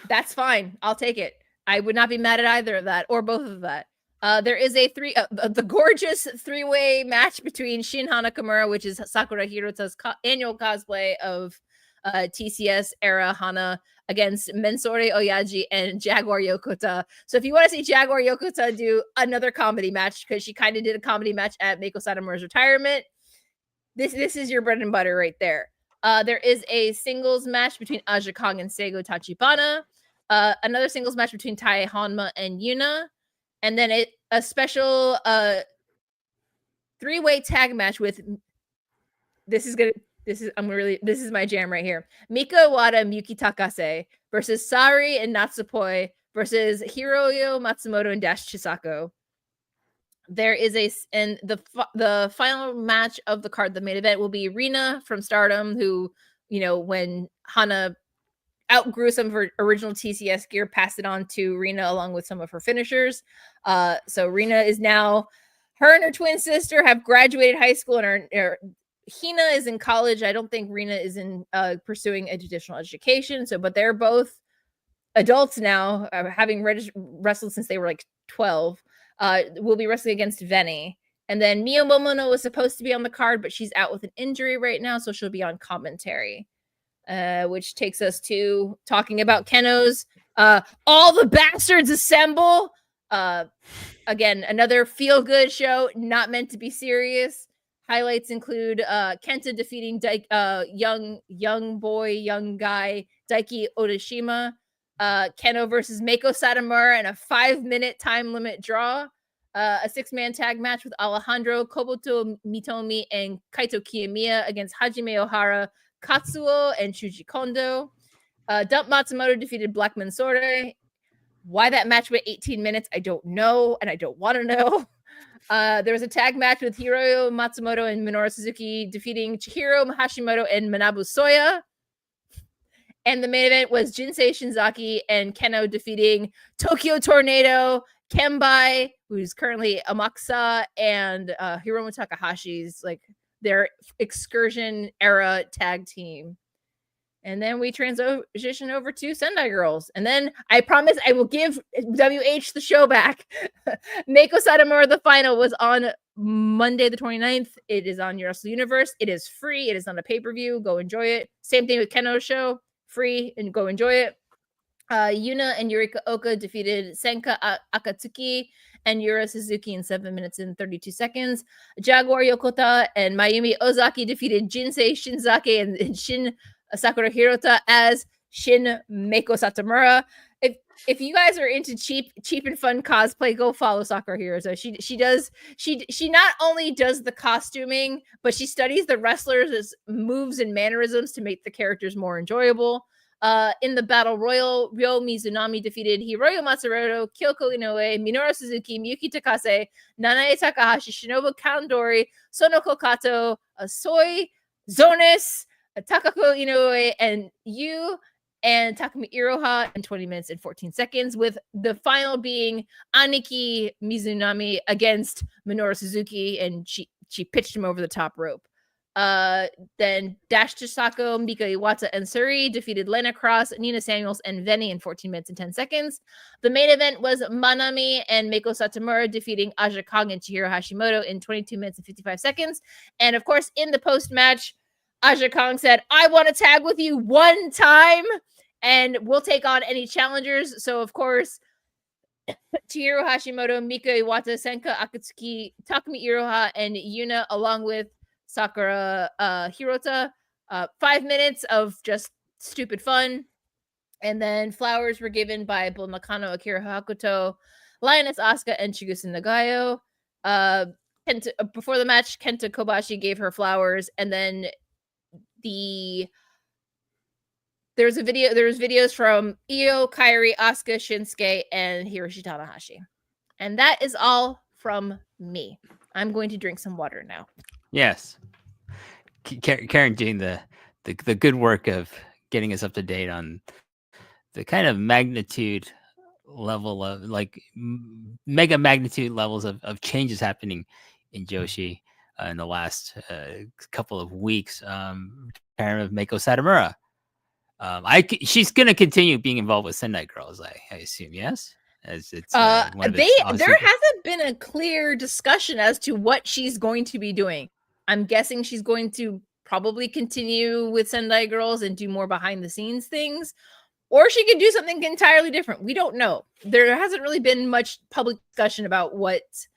That's fine. I'll take it. I would not be mad at either of that or both of that. There is the gorgeous 3-way match between Shin Hana Kimura, which is Sakura Hirota's annual cosplay of TCS era Hana, against Mensore Oyaji and Jaguar Yokota. So if you want to see Jaguar Yokota do another comedy match, because she kind of did a comedy match at Meiko Satomura's retirement, this is your bread and butter right there. There is a singles match between Aja Kong and Seigo Tachibana. Another singles match between Tai Hanma and Yuna. And then a special 3-way tag match with... This is my jam right here. Meiko Iwata and Miyuki Takase versus Sari and Natsupoi versus Hiroyo Matsumoto and Dash Chisako. There is the final match of the card, the main event, will be Rina from Stardom, who, when Hana outgrew some of her original TCS gear, passed it on to Rina along with some of her finishers. So Rina is now... Her and her twin sister have graduated high school, and Hina is in college. I don't think Rina is in pursuing a traditional education. But they're both adults now, having wrestled since they were like 12. Will be wrestling against Veni. And then Mio Momono was supposed to be on the card, but she's out with an injury right now, so she'll be on commentary. Which takes us to talking about Keno's All the Bastards Assemble. Again, another feel-good show, not meant to be serious. Highlights include Kenta defeating young guy Daiki Odashima. Keno versus Meiko Satomura in a 5-minute time limit draw. A 6-man tag match with Alejandro, Kobuto Mitomi, and Kaito Kiyomiya against Hajime Ohara, Katsuo, and Shuji Kondo. Dump Matsumoto defeated Black Mensore. Why that match went 18 minutes, I don't know, and I don't want to know. There was a tag match with Hiroyo Matsumoto and Minoru Suzuki defeating Chihiro Hashimoto and Manabu Soya. And the main event was Jinsei Shinzaki and Keno defeating Tokyo Tornado, Kembai, who's currently Amakusa, and Hiromu Takahashi's their excursion era tag team. And then we transition over to Sendai Girls. And then I promise I will give WH the show back. Meiko Satomura, the final, was on Monday the 29th. It is on Wrestle Universe. It is free. It is on a pay-per-view. Go enjoy it. Same thing with Keno's show. Free, and go enjoy it. Yuna and Yurika Oka defeated Senka Akatsuki and Yura Suzuki in 7 minutes and 32 seconds. Jaguar Yokota and Mayumi Ozaki defeated Jinsei Shinzaki and Shin Sakura Hirota as Shin Meiko Satomura. If you guys are into cheap and fun cosplay, go follow Sakura Hirota. She not only does the costuming, but she studies the wrestlers' moves and mannerisms to make the characters more enjoyable. In the Battle Royal, Ryo Mizunami defeated Hiroyo Matsumoto, Kyoko Inoue, Minoru Suzuki, Miyuki Takase, Nanae Takahashi, Shinobu Kandori, Sonoko Kato, Soy, Zonis, Takako Inoue, and Yu and Takumi Iroha in 20 minutes and 14 seconds, with the final being Aniki Mizunami against Minoru Suzuki, and she pitched him over the top rope. Then Dash Chisako, Mika Iwata, and Suri defeated Lena Cross, Nina Samuels, and Veni in 14 minutes and 10 seconds. The main event was Manami and Meiko Satomura defeating Aja Kong and Chihiro Hashimoto in 22 minutes and 55 seconds. And of course, in the post-match, Aja Kong said, I want to tag with you one time and we'll take on any challengers. So, of course, Chihiro Hashimoto, Mika Iwata, Senka Akatsuki, Takumi Iroha, and Yuna, along with Sakura Hirota. 5 minutes of just stupid fun. And then flowers were given by Bull Nakano, Akira Hakuto, Lioness Asuka, and Chigusa Nagayo. Before the match, Kenta Kobashi gave her flowers, and then there's videos from Io, Kairi, Asuka, Shinsuke, and Hiroshi Tanahashi. And that is all from me. I'm going to drink some water now. Yes. Karen doing the good work of getting us up to date on the kind of magnitude level of like mega magnitude levels of changes happening in Joshi in the last couple of weeks. Retirement of Meiko Satomura. She's going to continue being involved with Sendai Girls, I assume. Yes, as it's there hasn't been a clear discussion as to what she's going to be doing. I'm guessing she's going to probably continue with Sendai Girls and do more behind the scenes things, or she could do something entirely different. We don't know. There hasn't really been much public discussion about what's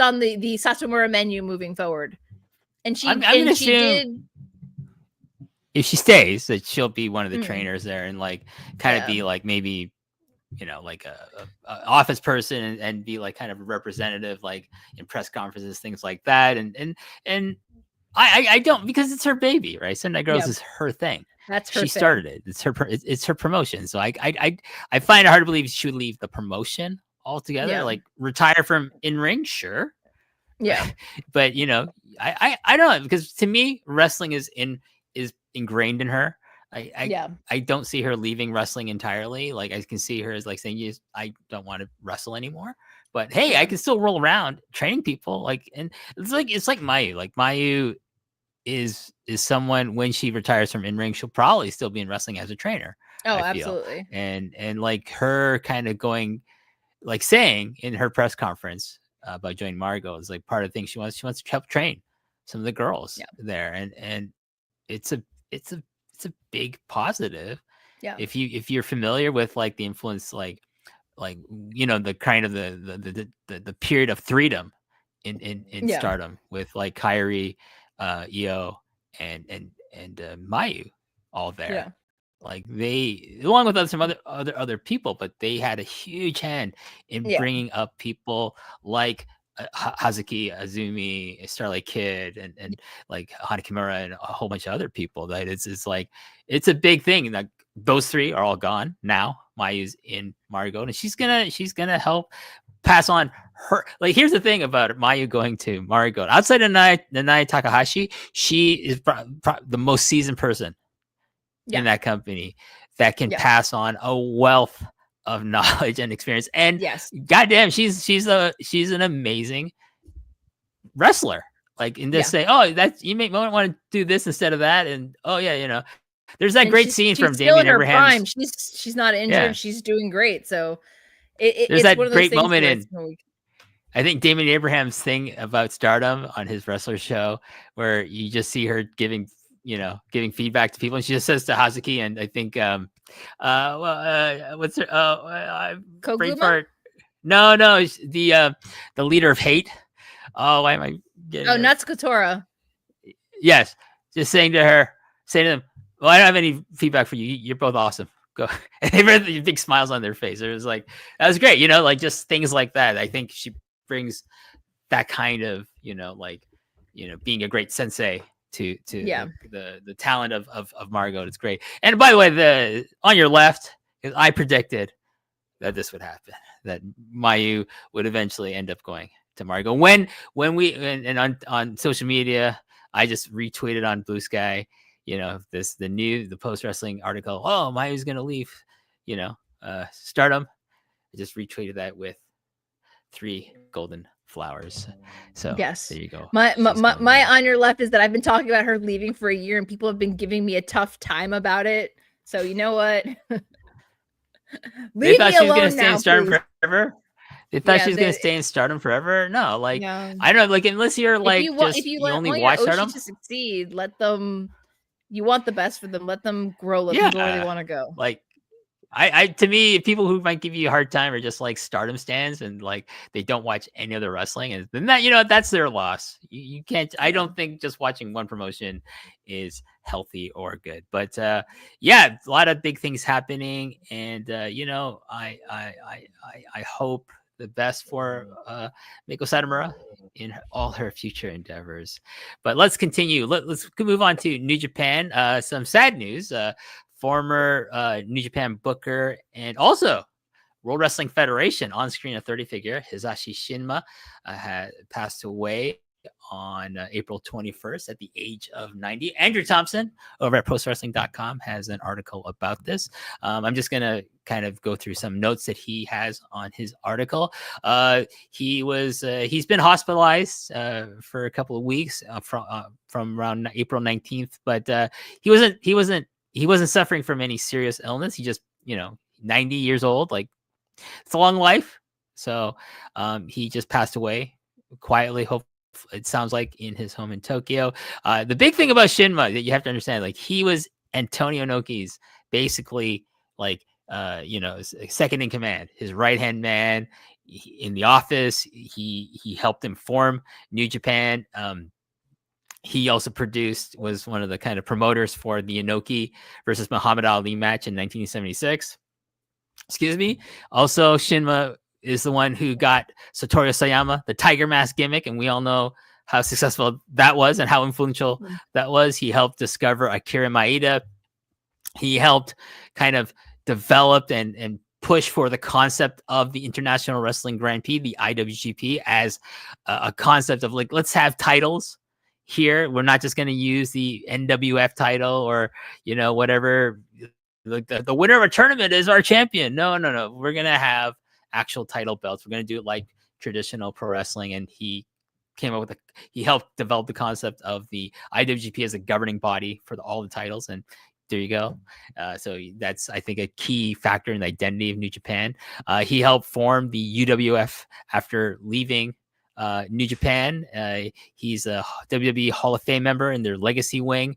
on the Satomura menu moving forward. And she did. If she stays, that she'll be one of the trainers there and like kind of be like maybe, like a office person and be like kind of a representative, like in press conferences, things like that. And I don't, because it's her baby, right? Sendai Girls is her thing. That's her. She started it. It's her promotion. So I find it hard to believe she would leave the promotion altogether. Yeah. Like retire from in ring, sure. Yeah. But I don't know, because to me wrestling is ingrained in her. I don't see her leaving wrestling entirely. Like I can see her as like saying, I don't want to wrestle anymore. But hey, I can still roll around training people. Like, and it's like Mayu. Like Mayu is someone, when she retires from in ring, she'll probably still be in wrestling as a trainer. Oh, absolutely. And like her kind of going, like saying in her press conference about joining Marigold is like part of the thing she wants to help train some of the girls there, and it's a big positive. Yeah. If you're familiar with like the influence, like the kind of the period of freedom in Stardom with like Kairi, Io, and Mayu all there. Yeah. Like they, along with some other people, but they had a huge hand in bringing up people like Hazuki, Azumi, Starlight Kid, and like Hana Kimura, and a whole bunch of other people. That it's like it's a big thing. Like those three are all gone now. Mayu's in Marigold, and she's gonna help pass on her. Like here's the thing about Mayu going to Marigold. Outside of Nanae Takahashi, she is the most seasoned person in that company that can pass on a wealth of knowledge and experience. And goddamn, she's an amazing wrestler. Like, and just say, oh, that's, you may want to do this instead of that, and there's that great scene from Damien Abraham. She's not injured. Yeah. She's doing great. So there's that great moment in, I think, Damien Abraham's thing about Stardom on his wrestler show, where you just see her giving feedback to people, and she just says to Hazuki, and I think what's her brain fart? No, the leader of hate. Oh, why am I getting Natsukatora. Yes, just saying to them, well, I don't have any feedback for you. You're both awesome. Go. And they had the big smiles on their face. It was like, that was great. Like just things like that. I think she brings that kind of, being a great sensei to the talent of Marigold. It's great. And by the way, on your left, I predicted that this would happen, that Mayu would eventually end up going to Marigold. When we and on social media, I just retweeted on Blue Sky, the post wrestling article. Oh, Mayu's gonna leave, Stardom. I just retweeted that with 3 golden flowers. So yes, there you go. My on your left is that I've been talking about her leaving for a year, and people have been giving me a tough time about it. So you know what? They thought she was gonna stay in Stardom forever. They thought she was gonna stay in Stardom forever. No, I don't know. Like unless you're like, you only watch Stardom to succeed, let them You want the best for them. Let them grow. Let them go where they want to go. Like, to me, people who might give you a hard time are just like Stardom stands and like they don't watch any other wrestling, and then that that's their loss. You can't. I don't think just watching one promotion is healthy or good. But yeah, a lot of big things happening, and I hope the best for Meiko Satomura in all her future endeavors. But let's continue. Let's move on to New Japan. Some sad news. Former New Japan booker and also World Wrestling Federation on-screen authority figure Hisashi Shinma had passed away on April 21st at the age of 90. Andrew Thompson over at postwrestling.com has an article about this. I'm just going to kind of go through some notes that he has on his article. He's been hospitalized for a couple of weeks from around April 19th, but he wasn't suffering from any serious illness. He just, 90 years old, like it's a long life. So he just passed away quietly. Hopefully, it sounds like in his home in Tokyo. The big thing about Shinma that you have to understand, like he was Antonio Inoki's basically like, second in command, his right-hand man in the office. He helped him form New Japan. He also was one of the kind of promoters for the Inoki versus Muhammad Ali match in 1976. Excuse me. Also, Shinma is the one who got Satoru Sayama the Tiger Mask gimmick, and we all know how successful that was and how influential that was. He helped discover Akira Maeda. He helped kind of develop and push for the concept of the International Wrestling Grand Prix, the IWGP, as a concept of like, let's have titles here. We're not just going to use the NWF title or, whatever. Like the winner of a tournament is our champion. No. We're going to have actual title belts. We're going to do it like traditional pro wrestling. And he came up with he helped develop the concept of the IWGP as a governing body for all the titles. And there you go. So that's, I think, a key factor in the identity of New Japan. He helped form the UWF after leaving New Japan. He's a WWE Hall of Fame member in their legacy wing.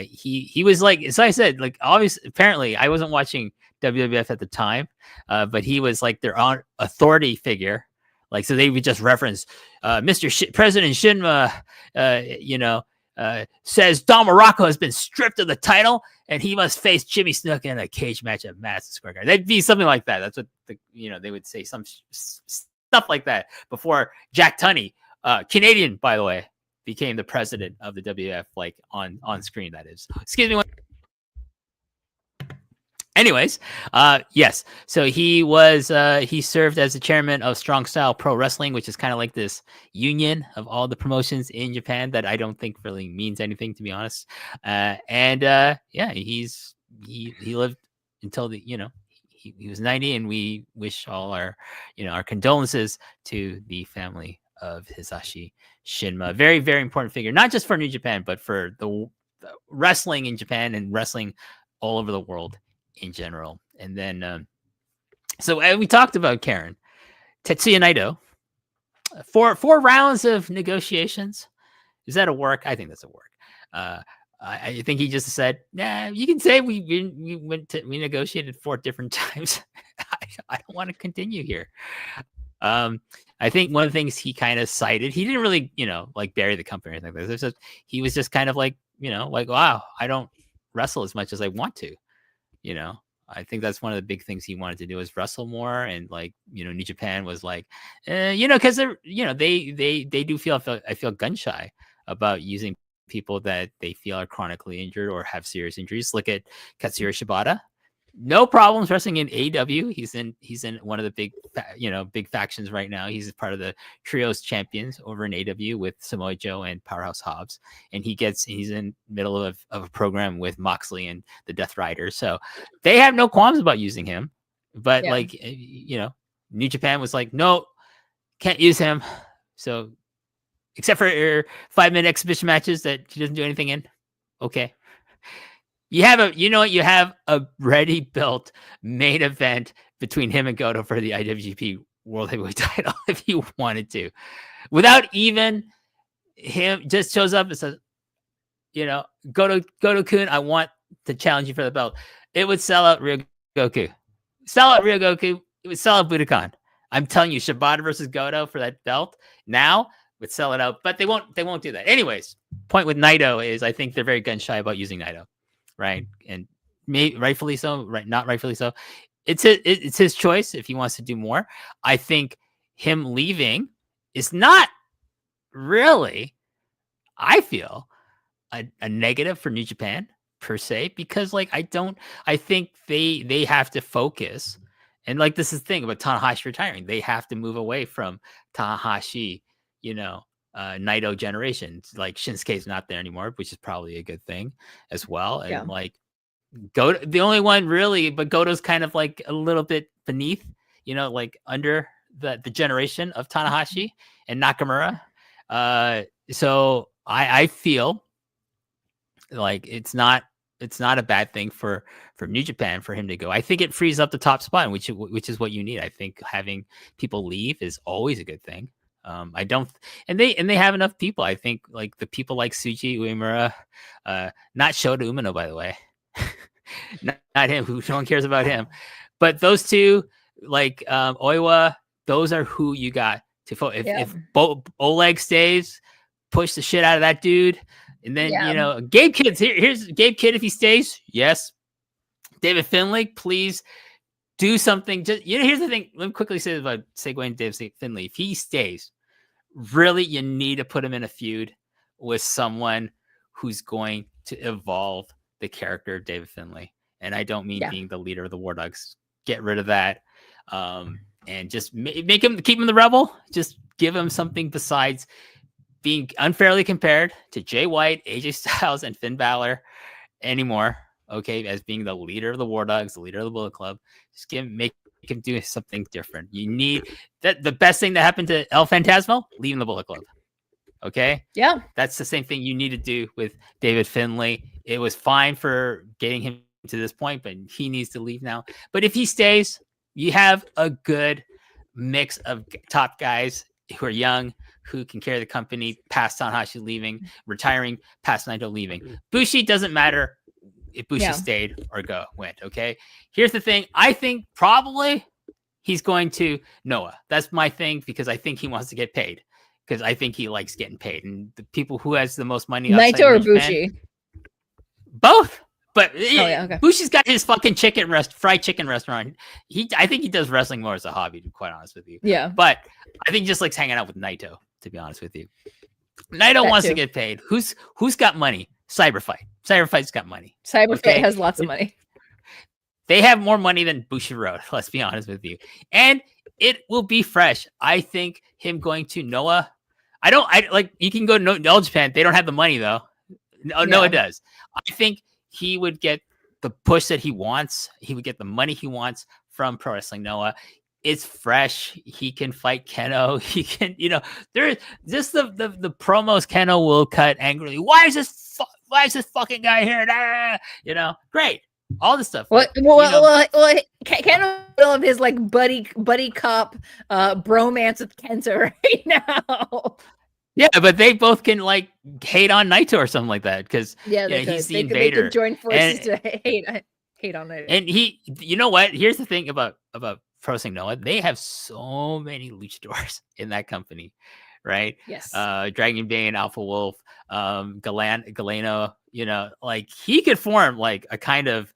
He was like, as I said, like obviously, apparently I wasn't watching WWF at the time, but he was like their authority figure. Like, so they would just reference President Shinma, says Don Morocco has been stripped of the title and he must face Jimmy Snuka in a cage match at Madison Square Garden. They'd be something like that. That's what they would say, some stuff like that before Jack Tunney, Canadian, by the way, became the president of the WWF, like on screen, that is. Excuse me. Anyways, yes. So he served as the chairman of Strong Style Pro Wrestling, which is kind of like this union of all the promotions in Japan that I don't think really means anything, to be honest. Yeah, he lived until he was 90, and we wish all our condolences to the family of Hisashi Shinma. Very, very important figure, not just for New Japan, but for the wrestling in Japan and wrestling all over the world in general. And then so we talked about Karen Tetsuya Naito, four rounds of negotiations. Is that a work? I think that's a work. I think he just said, nah, you can say we negotiated 4 different times. I don't want to continue here. I think one of the things he kind of cited, he didn't really like bury the company or anything like this. He was just kind of like like, wow, I don't wrestle as much as I want to. I think that's one of the big things he wanted to do is wrestle more. And like, New Japan was like, because they do feel, I feel gun shy about using people that they feel are chronically injured or have serious injuries. Look at Katsuyori Shibata. No problems wrestling in AEW. He's in one of the big factions right now. He's part of the Trios champions over in AEW with Samoa Joe and Powerhouse Hobbs. And he's in middle of a program with Moxley and the Death Riders. So they have no qualms about using him. But New Japan was like, no, can't use him. So except for 5-minute exhibition matches that he doesn't do anything in. Okay. You have a ready built main event between him and Goto for the IWGP World Heavyweight title if you wanted to, without even him just shows up and says, Goto-kun, I want to challenge you for the belt. It would sell out Ryogoku. Sell out Ryogoku. It would sell out Budokan. I'm telling you, Shibata versus Goto for that belt now would sell it out, but they won't do that. Anyways, point with Naito is I think they're very gun shy about using Naito, right? And rightfully so, right? Not rightfully so. It's his choice if he wants to do more. I think him leaving is not really, I feel, a negative for New Japan per se, because I think they have to focus. And this is the thing about Tanahashi retiring. They have to move away from Tanahashi, Naito generations. Shinsuke's not there anymore, which is probably a good thing as well. And Goto, the only one really, but Goto's kind of a little bit beneath, under the generation of Tanahashi and Nakamura. So I feel like it's not a bad thing for New Japan for him to go. I think it frees up the top spot, which is what you need. I think having people leave is always a good thing. I don't, and they have enough people. I think the people like Tsuji Uemura, not Shota Umino, by the way, not him. Who no one cares about him, but those two, Oiwa, those are who you got to focus. If Oleg stays, push the shit out of that dude. And then, Gabe Kidd, here's Gabe Kidd if he stays. Yes. David Finlay, please do something. Just here's the thing. Let me quickly say about segueing David Finlay. If he stays, really, you need to put him in a feud with someone who's going to evolve the character of David Finlay. And I don't mean being the leader of the War Dogs. Get rid of that. And just keep him the rebel. Just give him something besides being unfairly compared to Jay White, AJ Styles, and Finn Balor anymore, okay, as being the leader of the War Dogs, the leader of the Bullet Club. Just make him do something different. You need that. The best thing that happened to El Phantasmo, leaving the Bullet Club. Okay? Yeah. That's the same thing you need to do with David Finlay. It was fine for getting him to this point, but he needs to leave now. But if he stays, you have a good mix of top guys who are young, who can carry the company past Tanahashi leaving, retiring, past Naito leaving. Bushi doesn't matter if Bushi stayed or went. Okay. Here's the thing. I think probably he's going to Noah. That's my thing, because I think he wants to get paid, because I think he likes getting paid. And the people who has the most money, Naito or Bushi? Both. But Bushi's got his fucking fried chicken restaurant. I think he does wrestling more as a hobby, to be quite honest with you. Yeah. But I think he just likes hanging out with Naito, to be honest with you. Naito wants to get paid. Who's got money? Cyberfight. Cyberfight's got money. Cyberfight has lots of money. They have more money than Bushiroad, let's be honest with you. And it will be fresh. I think him going to Noah. You can go to All Japan. They don't have the money though. Noah does. I think he would get the push that he wants. He would get the money he wants from Pro Wrestling Noah. It's fresh. He can fight Keno. He can, there is just the promos Keno will cut angrily. Why is this fucking guy here? Great. All this stuff. Keno of his buddy cop bromance with Kenta right now. Yeah, but they both can hate on Naito or something like that, because he's the invader. They could join forces to hate on Naito. And you know what? Here's the thing about Pro Wrestling Noah. They have so many luchadors in that company, right? Yes. Dragon Bane, Alpha Wolf, Galeno. He could form a kind of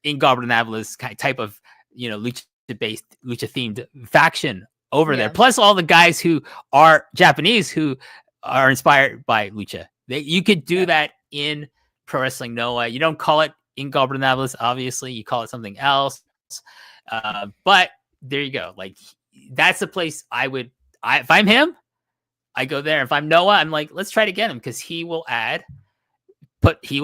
Ingobernables type of lucha-based, lucha-themed faction over there, plus all the guys who are Japanese who are inspired by lucha. You could do that in Pro Wrestling Noah. You don't call it Ingobernables, obviously. You call it something else. But there you go. That's the place if I'm him, I go there. If I'm Noah, I'm let's try to get him, because he will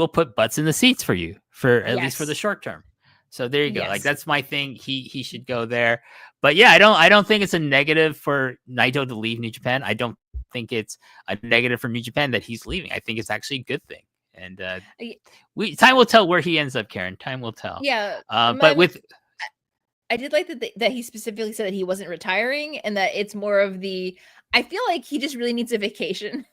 put butts in the seats for you at least for the short term. So there you go. Yes. That's my thing. He should go there. But yeah, I don't think it's a negative for Naito to leave New Japan. I don't think it's a negative for New Japan that he's leaving. I think it's actually a good thing. And time will tell where he ends up, Karen. Time will tell. Yeah. I did like that he specifically said that he wasn't retiring, and that it's more of the I feel like he just really needs a vacation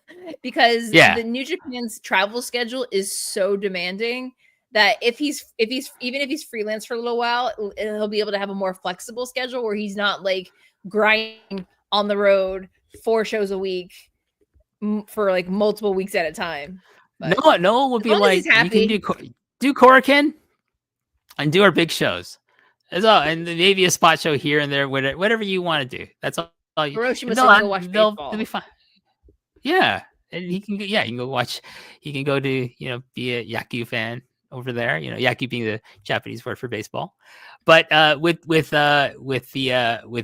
because Yeah. the New Japan's travel schedule is so demanding that if he's even if he's freelance for a little while, he'll be able to have a more flexible schedule where he's not like grinding on the road 4 shows a week for like multiple weeks at a time. But No one would as be long as like, he's you can happy. do Korakuen and do our big shows. That's all, and then maybe a spot show here and there, whatever you want to do. That's all. Hiroshima said go watch They'll baseball. be fine. Yeah, and he can. Yeah, you can go watch. He can go to be a Yaku fan over there. Yaku being the Japanese word for baseball. But with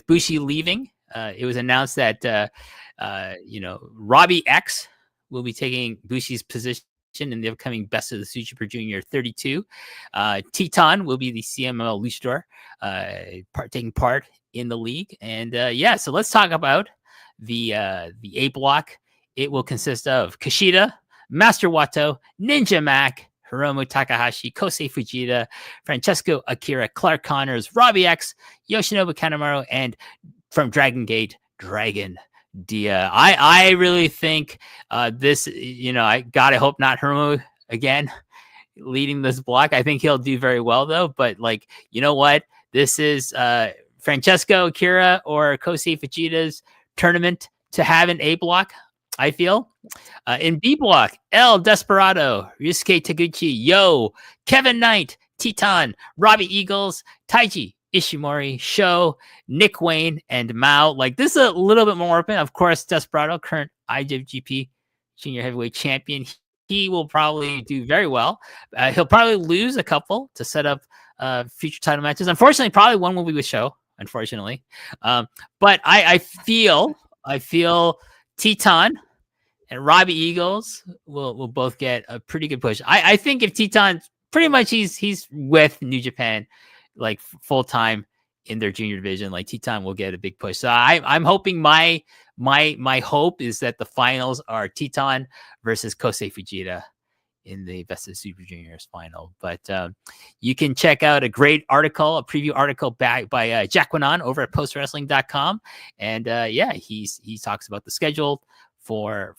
Bushi leaving, it was announced that Robbie X will be taking Bushi's position in the upcoming Best of the Super Junior 32. Teton will be the CML luchador, taking part in the league. And so let's talk about the A block. It will consist of Kushida, Master Wato, Ninja Mac, Hiromu Takahashi, Kosei Fujita, Francesco Akira, Clark Connors, Robbie X, Yoshinobu Kanemaru, and from Dragon Gate, Dragon Dia. I really think this, I gotta hope not Hiromu again leading this block. I think he'll do very well though. But you know what? This is Francesco Akira or Kosei Fujita's tournament to have an A block, I feel. In B block, El Desperado, Ryusuke Taguchi, Yo, Kevin Knight, Teton, Robbie Eagles, Taiji Ishimori, Sho, Nick Wayne, and Mao. This is a little bit more open. Of course, Desperado, current IJPW Junior Heavyweight Champion. He will probably do very well. He'll probably lose a couple to set up future title matches. Unfortunately, probably one will be with Sho, unfortunately. But I feel Teton and Robbie Eagles will both get a pretty good push. I think if Teton, pretty much he's with New Japan full time in their junior division, Teton will get a big push. So I'm hoping my hope is that the finals are Teton versus Kosei Fujita in the Best of Super Juniors final. But you can check out a great article, a preview article by Jack Wanon over at postwrestling.com. And he talks about the schedule for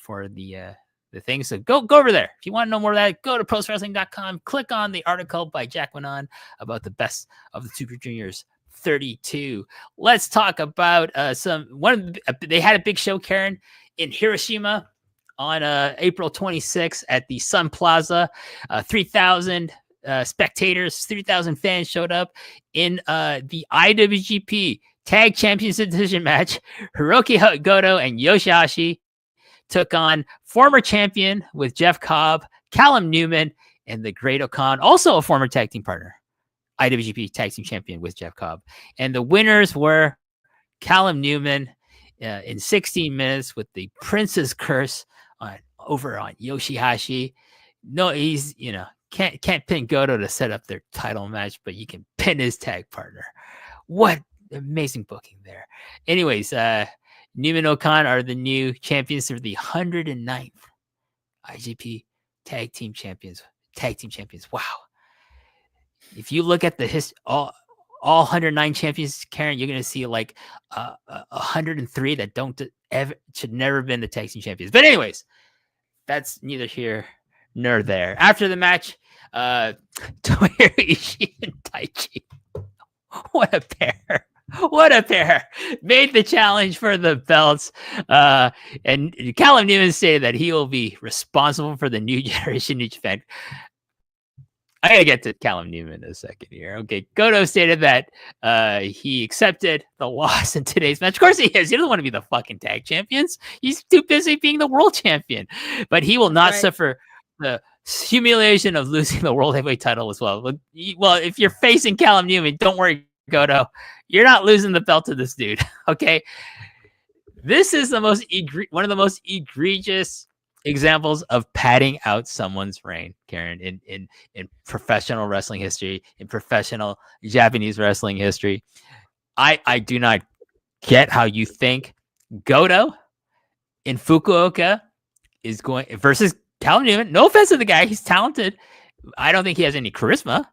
the thing. So go over there. If you want to know more of that, go to postwrestling.com, click on the article by Jack Wanon about the Best of the Super Juniors 32. Let's talk about they had a big show, Karen, in Hiroshima on April 26th at the Sun Plaza. 3,000 spectators, 3,000 fans showed up in the IWGP Tag Champions Decision match. Hiroki Goto and Yoshihashi took on former champion with Jeff Cobb, Callum Newman, and the Great Okan, also a former tag team partner, IWGP Tag Team Champion with Jeff Cobb. And the winners were Callum Newman in 16 minutes with the Prince's Curse over on Yoshihashi. No, he's, can't pin Goto to set up their title match, but you can pin his tag partner. What amazing booking there. Anyways, Newman Okan are the new champions. They're the 109th IGP Tag Team Champions. Wow. If you look at the all 109 champions, Karen, you're going to see 103 that should never have been the Tag Team Champions. But anyways, that's neither here nor there. After the match, Tomohiro Ishii and Taichi. What a pair. What a pair. Made the challenge for the belts. And Callum Newman stated that he will be responsible for the new generation New Japan. I gotta get to Callum Newman in a second here. Okay, Goto stated that he accepted the loss in today's match. Of course he is. He doesn't want to be the fucking tag champions. He's too busy being the world champion. But he will not suffer the humiliation of losing the world heavyweight title as well. Well, if you're facing Callum Newman, don't worry, Goto. You're not losing the belt to this dude. Okay. This is one of the most egregious examples of padding out someone's reign, Karen, in professional wrestling history, in professional Japanese wrestling history. I do not get how you think Goto in Fukuoka is going versus Callum Newman. No offense to the guy, he's talented. I don't think he has any charisma.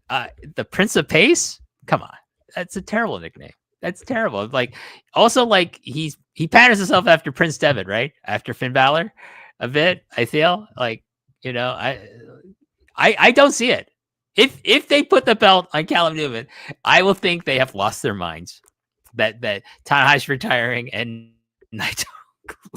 The Prince of Pace, come on, that's a terrible nickname. That's terrible. Like, also, like he patterns himself after Prince Devitt, right? After Finn Balor, a bit. I feel like, you know, I don't see it. If they put the belt on Callum Newman, I will think they have lost their minds. That Tanahashi retiring and Naito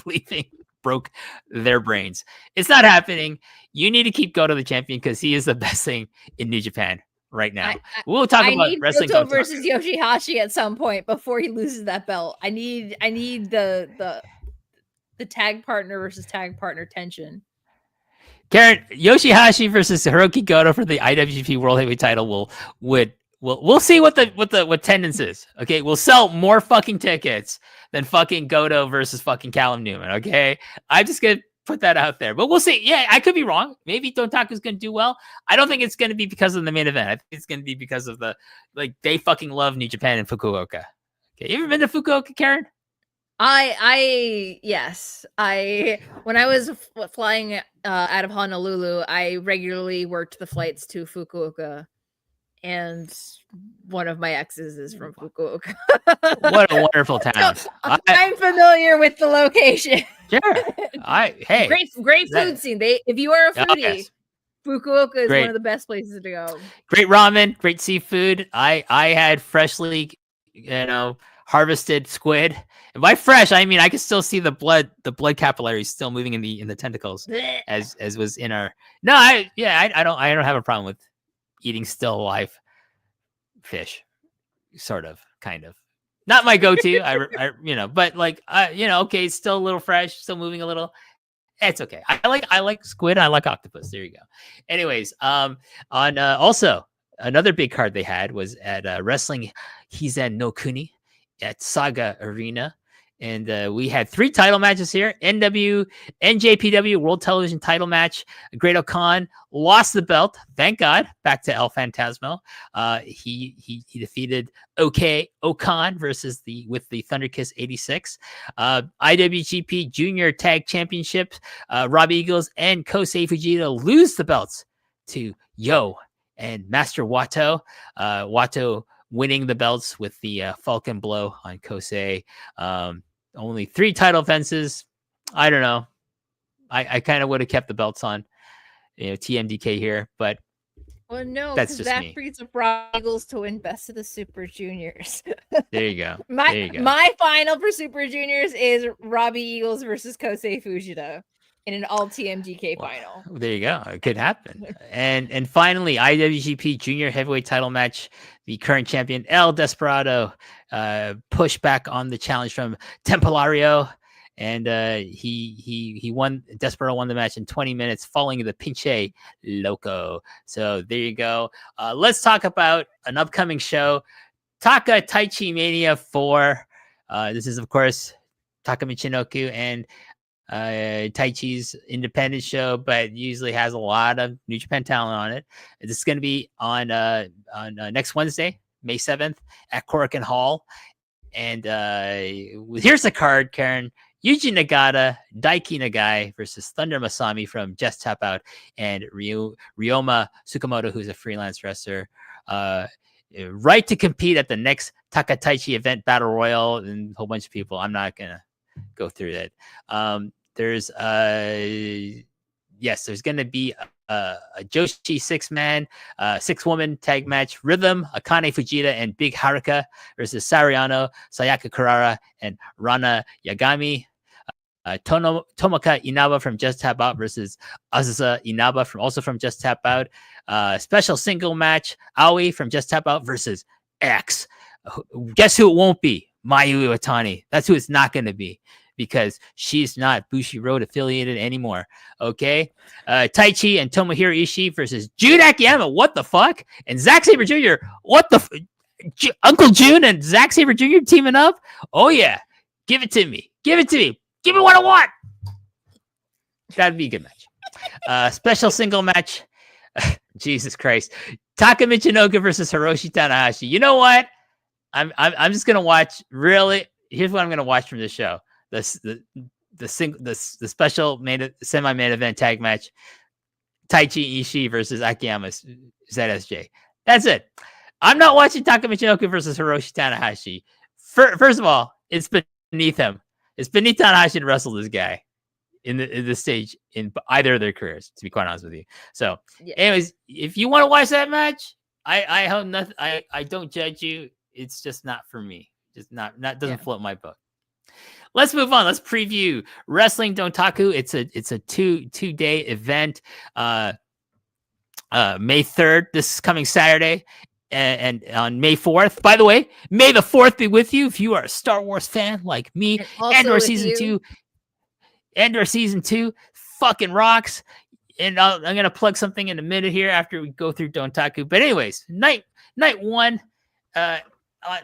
leaving broke their brains. It's not happening. You need to keep Goto the champion because he is the best thing in New Japan right now. We'll talk about wrestling. Goto versus Yoshihashi at some point before he loses that belt. I need the tag partner versus tag partner tension. Karen, Yoshihashi versus Hiroki Goto for the IWGP World Heavyweight title we'll see what attendance is. Okay, we'll sell more fucking tickets than fucking Goto versus fucking Callum Newman. Okay, I'm just gonna put that out there, but we'll see. Yeah, I could be wrong. Maybe Dontaku's gonna do well. I don't think it's gonna be because of the main event. I think it's gonna be because of they fucking love New Japan and Fukuoka. Okay, you ever been to Fukuoka, Karen? Yes. When I was flying out of Honolulu, I regularly worked the flights to Fukuoka, and one of my exes is from Fukuoka. What a wonderful town! So, I'm familiar with the location. Sure. Great food scene. If you are a foodie, Fukuoka is one of the best places to go. Great ramen, great seafood. I had freshly, harvested squid. And by fresh, I mean I can still see the blood capillaries still moving in the tentacles, as was in our. No, I don't have a problem with eating still alive fish, sort of, kind of. Not my go-to. But okay, it's still a little fresh, still moving a little. It's okay. I like squid. I like octopus. There you go. Anyways, also another big card they had was at Wrestling Hizen no Kuni at Saga Arena. And we had 3 title matches here. NJPW World Television title match. Great Khan lost the belt. Thank God. Back to El Phantasmo. He defeated Okan with the Thunder Kiss 86. IWGP Junior Tag Championship. Robbie Eagles and Kosei Fujita lose the belts to Yo and Master Wato. Wato winning the belts with the Falcon Blow on Kosei. Only 3 title defenses. I don't know. I kind of would have kept the belts on, TMDK here, but no, that's just that frees up Rob Eagles to win Best of the Super Juniors. There you go. My final for Super Juniors is Robbie Eagles versus Kosei Fujita in an all TMDK final. There you go. It could happen. And finally, IWGP Junior Heavyweight title match. The current champion El Desperado pushed back on the challenge from Templario, and he won. Desperado won the match in 20 minutes, following the Pinche Loco. So there you go. Let's talk about an upcoming show, Taka Taichi Mania 4. This is, of course, Taka Michinoku and Taichi's independent show, but usually has a lot of New Japan talent on it. This is going to be on next Wednesday, May 7th at Korakuen Hall. And here's the card, Karen. Yuji Nagata, Daiki Nagai versus Thunder Masami from Just Tap Out, and Ryoma Tsukamoto, who's a freelance wrestler. Right to compete at the next Takataichi event, Battle Royal, and a whole bunch of people. I'm not going to go through that. There's going to be a Joshi 6-man, 6-woman tag match. Rhythm, Akane Fujita and Big Haruka versus Sariano, Sayaka Kurara, and Rana Yagami. Tomoka Inaba from Just Tap Out versus Azusa Inaba from Just Tap Out. Special single match, Aoi from Just Tap Out versus X. Guess who it won't be? Mayu Iwatani. That's who it's not going to be, because she's not Bushi Road affiliated anymore. Okay. Taichi and Tomohiro Ishii versus Jun Akiyama. What the fuck? And Zack Sabre Jr. What the Uncle June and Zack Sabre Jr. teaming up? Oh yeah. Give it to me. Give me what I want. That'd be a good match. Special single match. Jesus Christ. Taka Michinoku versus Hiroshi Tanahashi. You know what? I'm just gonna watch. Really, here's what I'm gonna watch from this show: the special semi-main event tag match, Taichi Ishii versus Akiyama ZSJ. That's it. I'm not watching Taka Michinoku versus Hiroshi Tanahashi First of all, it's beneath him. It's beneath Tanahashi to wrestle this guy in the stage in either of their careers, to be quite honest with you. So, anyways, if you want to watch that match, I hope nothing. I don't judge you. It's just not for me. Just not doesn't float my boat. Let's move on. Let's preview Wrestling Dontaku. It's a two-day event. May 3rd. This is coming Saturday. And on May 4th. By the way, May the 4th be with you if you are a Star Wars fan like me. Andor season 2. Andor season 2 fucking rocks. And I'm gonna plug something in a minute here after we go through Dontaku. But anyways, night 1, on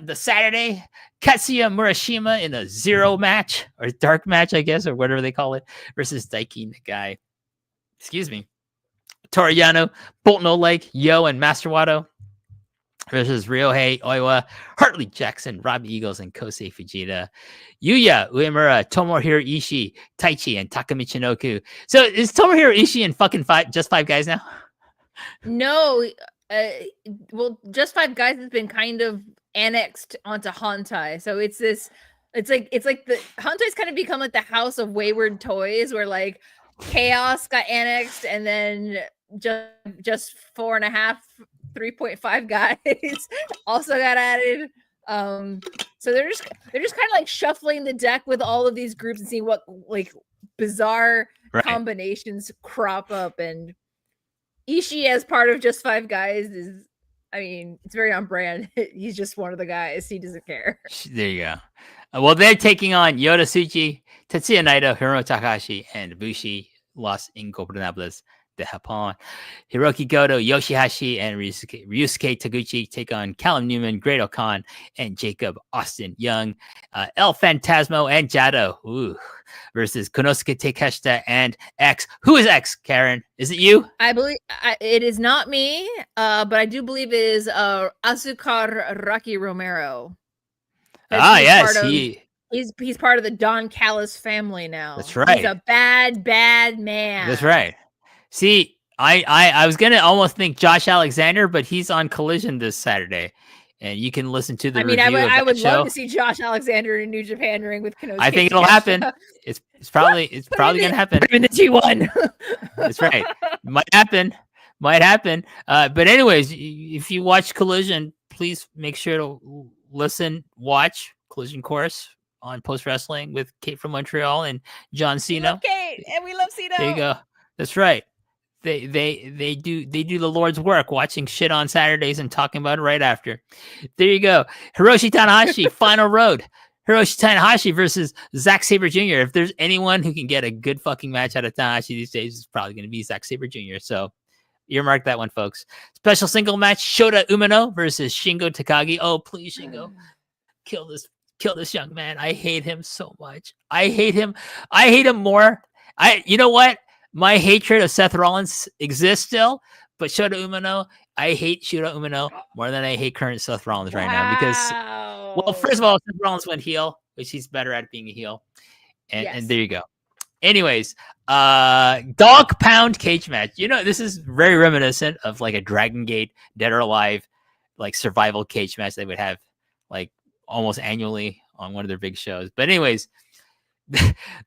the Saturday, Katsuya Murashima in a zero match or dark match, I guess, or whatever they call it, versus Daiki Nagai. Excuse me. Toriyano, Bolt No Leg, Yo, and Master Wato versus Ryohei Oiwa, Hartley Jackson, Robbie Eagles, and Kosei Fujita. Yuya Uemura, Tomohiro Ishii, Taichi, and Taka Michinoku. So is Tomohiro Ishii in fucking just 5 guys now? No. Well, just 5 guys has been kind of annexed onto Hantai. So it's like the Hantai's kind of become like the house of wayward toys where like Chaos got annexed and then just 4.5 3.5 guys also got added. So they're just kind of like shuffling the deck with all of these groups and seeing what like bizarre combinations crop up. And Ishii as part of just 5 guys is, I mean, it's very on brand. He's just one of the guys. He doesn't care. There you go. Well, they're taking on Yoda Tsuchi, Tetsuya Naito, Hiromu Takahashi, and BUSHI, Los Ingobernables de Japón. Hiroki Goto, Yoshihashi, and Ryusuke Taguchi take on Callum Newman, Great O'Khan, and Jacob Austin Young. El Phantasmo and Jado versus Konosuke Takeshita and X. Who is X, Karen? Is it you? I believe it is not me, but I do believe it is Azúcar Rocky Romero. Yes. He's part of the Don Callis family now. That's right. He's a bad man. That's right. See, I was gonna almost think Josh Alexander, but he's on Collision this Saturday, and you can listen to the. I would love to see Josh Alexander in New Japan ring with Kenosuke. I think it'll happen. It's probably gonna happen. In the G1. That's right. Might happen. But anyways, if you watch Collision, please make sure to watch Collision Course on Post Wrestling with Kate from Montreal and John Cena. We love Kate, and we love Cena. There you go. That's right. They do the Lord's work, watching shit on Saturdays and talking about it right after. There you go. Hiroshi Tanahashi, Final Road. Hiroshi Tanahashi versus Zack Sabre Jr. If there's anyone who can get a good fucking match out of Tanahashi these days, it's probably going to be Zack Sabre Jr. So earmark that one, folks. Special single match: Shota Umino versus Shingo Takagi. Oh, please, Shingo, kill this young man. I hate him so much. I hate him more. You know what? My hatred of Seth Rollins exists still, but Shota Umino, I hate Shota Umino more than I hate current Seth Rollins right now because, well, first of all, Seth Rollins went heel, which he's better at being a heel, and there you go. Anyways, dog pound cage match. You know, this is very reminiscent of like a Dragon Gate Dead or Alive, like survival cage match they would have like almost annually on one of their big shows. But anyways,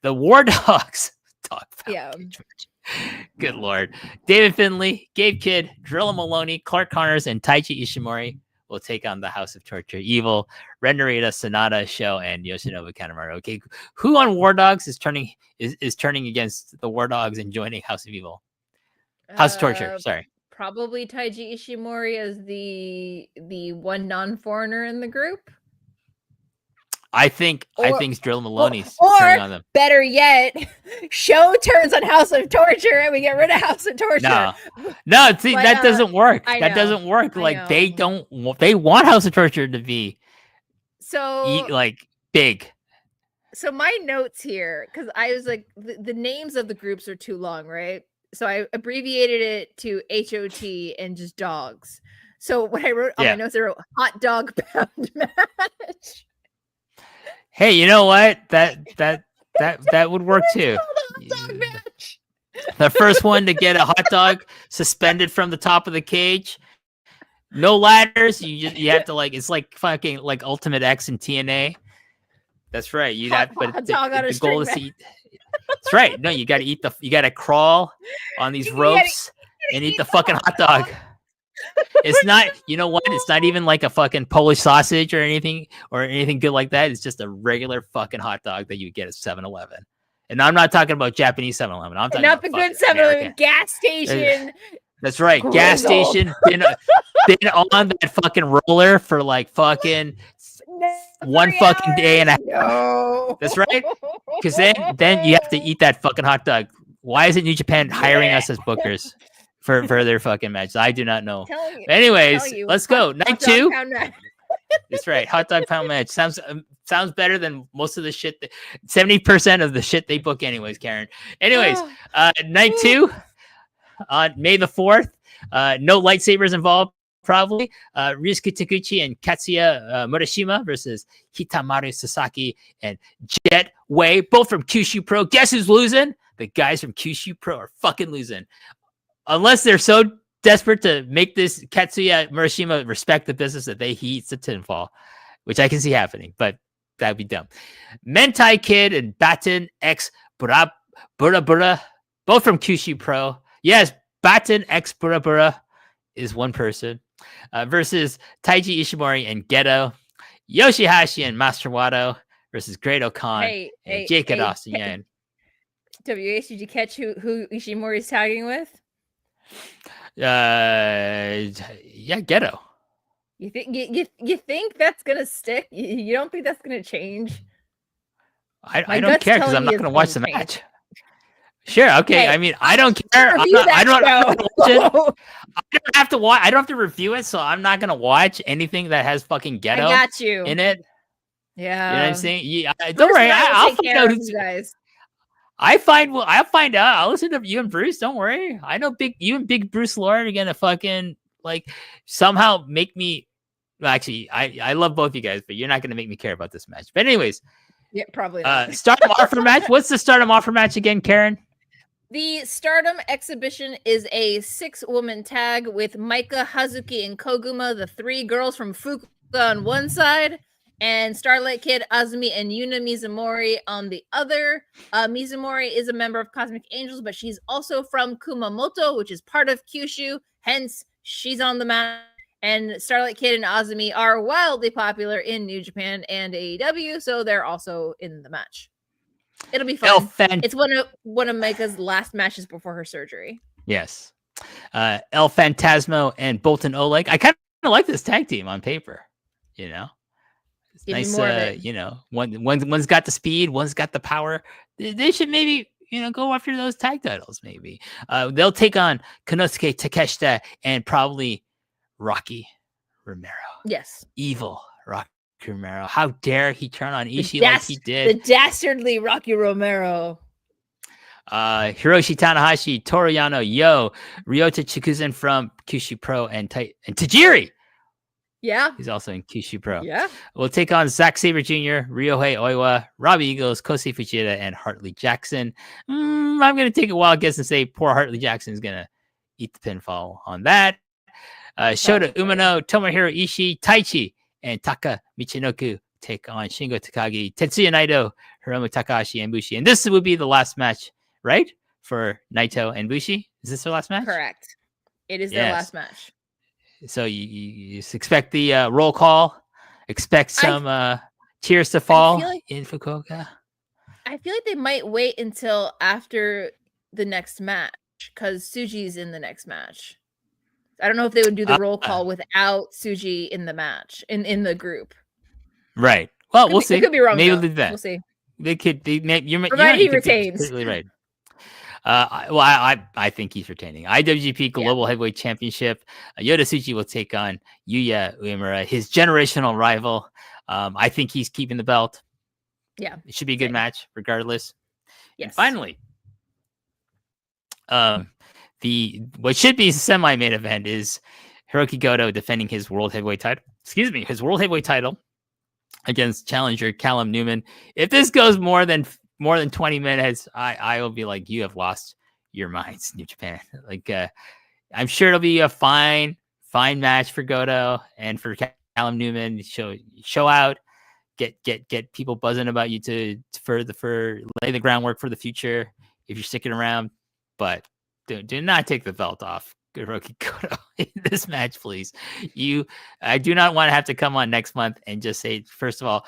the War Dogs. Good Lord. David Finlay, Gabe Kidd, Drilla Maloney, Clark Connors, and Taichi Ishimori will take on the House of Torture Evil, Ren Narita, Sonata, Sho, and Yoshinobu Kanemaru. Okay, who on War Dogs is turning against the War Dogs and joining House of Evil? House of Torture, sorry. Probably Taiji Ishimori as the one non-foreigner in the group. I think it's Drill Maloney's turning on them. Better yet, Sho turns on House of Torture and we get rid of House of Torture. No, see, that doesn't work. That doesn't work. Like they want House of Torture to be like big. So my notes here, because I was like, the names of the groups are too long, right? So I abbreviated it to HOT and just dogs. So what I wrote on my notes, I wrote hot dog pound match. Hey, you know what? That would work too. The first one to get a hot dog suspended from the top of the cage No ladders. You have to like, it's like fucking like Ultimate X and TNA. That's right. You'd have, but the goal is to eat. That's right. No, you got to crawl on these ropes and eat the fucking hot dog. It's not, you know what? It's not even like a fucking Polish sausage or anything good like that. It's just a regular fucking hot dog that you get at 7-Eleven. And I'm not talking about Japanese 7-Eleven. I'm talking not about the good 7-Eleven gas station. That's right. Grizzled. Gas station. Been on that fucking roller for like fucking one fucking day and a half. No. That's right. Because then you have to eat that fucking hot dog. Why isn't New Japan hiring us as bookers for their fucking matches? I do not know. Anyways, let's go. Night 2. That's right. Hot dog pound match sounds better than most of the shit. 70% of the shit they book, anyways. Karen. Anyways, night 2 on May the 4th. No lightsabers involved. Probably Ryusuke Taguchi and Katsuya Murashima versus Hitamaru Sasaki and Jet Way, both from Kyushu Pro. Guess who's losing? The guys from Kyushu Pro are fucking losing. Unless they're so desperate to make this Katsuya Murashima respect the business that he eats the tinfoil, which I can see happening, but that'd be dumb. Mentai Kid and Baton X Bura Bura, both from Kyushu Pro. Yes, Baton X Bura is one person. Versus Taiji Ishimori and Geto, Yoshihashi and Master Wato versus Great Khan and Jacob Austin Yan. WH, did you catch who Ishimori is tagging with? Yeah, Geto. You think that's gonna stick? You don't think that's gonna change? I don't care because I'm not gonna watch the match. Sure. Okay. I mean, I don't care. I don't have to watch. I don't have to review it, so I'm not gonna watch anything that has fucking Geto. I got you in it. Yeah. You know what I'm saying? Yeah. Don't worry. I'll find out who's guys. I'll find out. I'll listen to you and Bruce. Don't worry. I know you and Big Bruce Lord are gonna fucking like somehow make me. Well, actually, I love both you guys, but you're not gonna make me care about this match. But anyways. Yeah, probably not. Stardom offer match. What's the Stardom offer match again, Karen? The Stardom exhibition is a 6-woman tag with Maika, Hazuki, and Koguma, the 3 girls from Fukuoka on one side, and Starlight Kid, Azumi, and Yuna Mizumori on the other. Mizumori is a member of Cosmic Angels, but she's also from Kumamoto, which is part of Kyushu. Hence, she's on the match. And Starlight Kid and Azumi are wildly popular in New Japan and AEW, so they're also in the match. It'll be fun. It's one of Maika's last matches before her surgery. Yes. El Phantasmo and Bolton Oleg. I kind of like this tag team on paper. You know, it's nice. You know, one's got the speed, one's got the power. They should maybe go after those tag titles. Maybe they'll take on Konosuke Takeshita and probably Rocky Romero. Yes, evil Rocky Romero. How dare he turn on Ishii like he did? The dastardly Rocky Romero. Hiroshi Tanahashi, Toru Yano, Ryota Chikuzen from Kyushu Pro, and Tajiri. Yeah, he's also in Kyushu Pro. Yeah, we'll take on Zack Sabre Jr., Ryohei Oiwa, Robbie Eagles, Kosei Fujita, and Hartley Jackson. I'm gonna take a wild guess and say poor Hartley Jackson is gonna eat the pinfall on that. Shota Umino, Tomohiro Ishii, Taichi, and Taka Michinoku take on Shingo Takagi, Tetsuya Naito, Hiromu Takahashi, and Bushi. And this would be the last match, right? For Naito and Bushi? Is this their last match? Correct. It is their last match. So you expect the roll call, expect some tears to fall in Fukuoka? I feel like they might wait until after the next match because Tsuji's in the next match. I don't know if they would do the roll call without Tsuji in the match, in the group. Right. Well, we'll see. It could be wrong. Maybe though. they'll do that. We'll see. They could. He retains. Completely right. I think he's retaining. IWGP Global Heavyweight Championship. Yota Tsuji will take on Yuya Uemura, his generational rival. I think he's keeping the belt. Yeah. It should be a good match, regardless. Yes. And finally, what should be a semi-main event is Hiroki Goto defending his world heavyweight title. His world heavyweight title against challenger Callum Newman. If this goes more than 20 minutes, I will be like, you have lost your minds, New Japan. Like, I'm sure it'll be a fine fine match for Goto and for Callum Newman. Show out, get people buzzing about you for lay the groundwork for the future if you're sticking around. But do not take the belt off Hiroki Goto in this match, please. I do not want to have to come on next month and just say, first of all,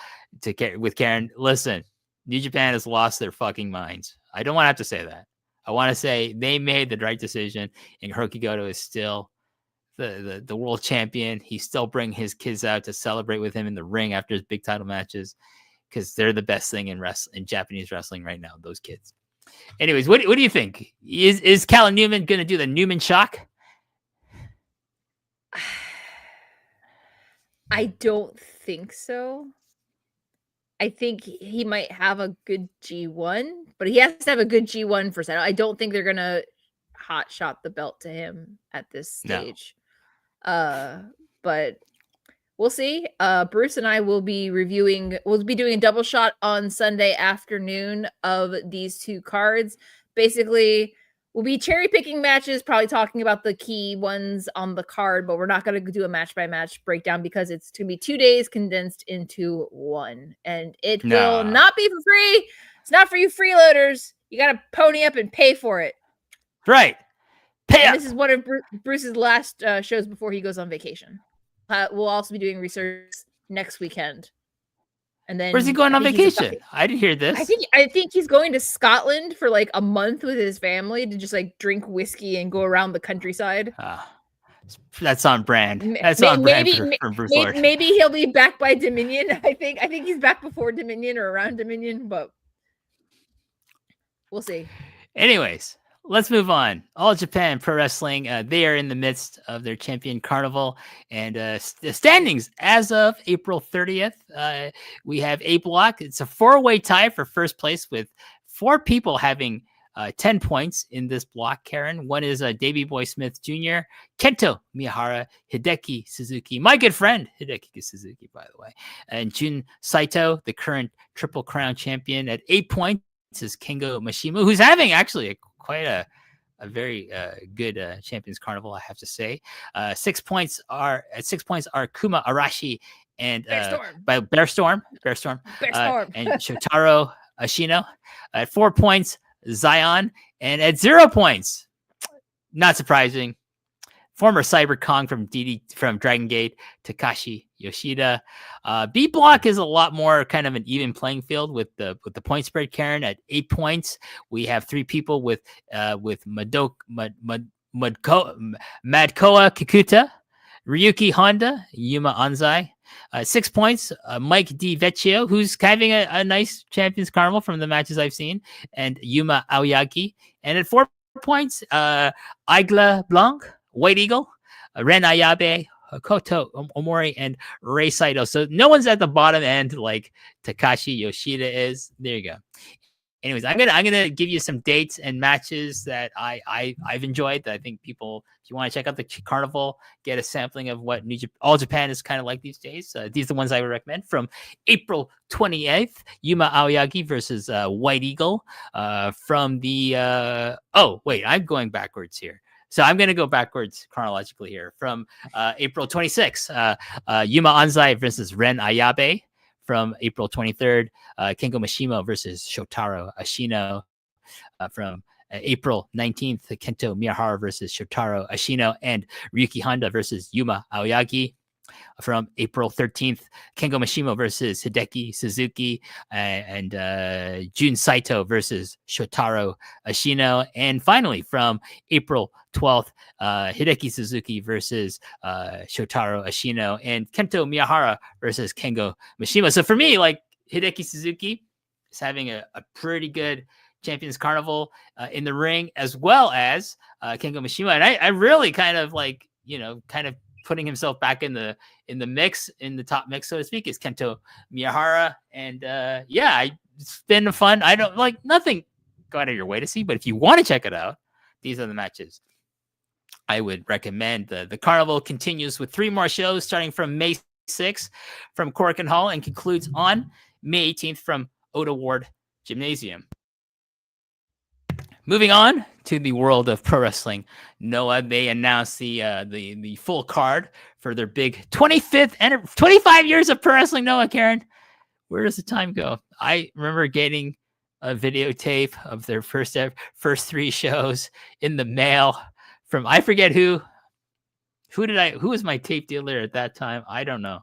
with Karen, listen, New Japan has lost their fucking minds. I don't want to have to say that. I want to say they made the right decision, and Hiroki Goto is still the world champion. He's still bringing his kids out to celebrate with him in the ring after his big title matches, because they're the best thing in Japanese wrestling right now, those kids. Anyways, what do you think? Is Callum Newman going to do the Newman shock? I don't think so. I think he might have a good G1, but he has to have a good G1 for that. I don't think they're going to hot shot the belt to him at this stage. No. But we'll see. Bruce and I will be doing a double shot on Sunday afternoon of these two cards. Basically, we'll be cherry picking matches, probably talking about the key ones on the card, but we're not going to do a match by match breakdown because it's going to be 2 days condensed into one. And it will not be for free. It's not for you freeloaders. You got to pony up and pay for it. Right. Pay up. This is one of Bruce's last shows before he goes on vacation. We'll also be doing research next weekend. And then where's he going on vacation? I didn't hear this. I think he's going to Scotland for like a month with his family to just like drink whiskey and go around the countryside. That's on brand. That's on brand for Bruce Lord. Maybe he'll be back by Dominion. I think he's back before Dominion or around Dominion, but we'll see. Anyways, let's move on. All Japan Pro Wrestling, they are in the midst of their Champion Carnival, and the standings as of April 30th, we have A block. It's a 4-way tie for first place with 4 people having 10 points in this block, Karen. One is Davey Boy Smith Jr., Kento Miyahara, Hideki Suzuki, my good friend Hideki Suzuki, by the way, and Jun Saito, the current Triple Crown champion, at 8 points is Kengo Mashima, who's having actually quite a very good Champions Carnival, I have to say. 6 points are Kuma Arashi and Bear Storm, and Shotaro Ashino. At 4 points, Zion, and at 0 points, not surprising, former Cyber Kong from Dragon Gate, Takashi Yoshida. B block is a lot more kind of an even playing field with the point spread, Karen. At 8 points, we have 3 people with Madkoa Kikuta, Ryuki Honda, Yuma Anzai. 6 points, Mike Di Vecchio, who's having a nice Champions Carnival from the matches I've seen, and Yuma Aoyagi. And at 4 points, Aigla Blanc, White Eagle, Ren Ayabe, Koto Omori, and Rei Saito. So no one's at the bottom end like Takashi Yoshida is. There you go. Anyways, I'm gonna give you some dates and matches that I've enjoyed, that I think people, if you want to check out the Carnival, get a sampling of what All Japan is kind of like these days. These are the ones I would recommend. From April 28th, Yuma Aoyagi versus White Eagle. From the I'm going backwards here. So I'm going to go backwards chronologically here. From April 26th, Yuma Anzai versus Ren Ayabe. From April 23rd, Kengo Mashima versus Shotaro Ashino. From April 19th, Kento Miyahara versus Shotaro Ashino, and Ryuki Honda versus Yuma Aoyagi. From April 13th, Kengo Mashima versus Hideki Suzuki, and Jun Saito versus Shotaro Ashino. And finally, from April 12th, Hideki Suzuki versus Shotaro Ashino, and Kento Miyahara versus Kengo Mashima. So for me, like, Hideki Suzuki is having a pretty good Champions Carnival in the ring, as well as Kengo Mashima. And I really kind of putting himself back in the mix, in the top mix, so to speak, is Kento Miyahara. And it's been fun. I don't like nothing go out of your way to see, but if you want to check it out, these are the matches I would recommend. The Carnival continues with 3 more shows starting from May 6th from Korakuen Hall and concludes on May 18th from Oda Ward Gymnasium. Moving on to the world of pro wrestling. Noah, they announced the full card for their big 25 years of pro wrestling. Noah, Karen, where does the time go? I remember getting a videotape of their first 3 shows in the mail from, I forget who was my tape dealer at that time? I don't know.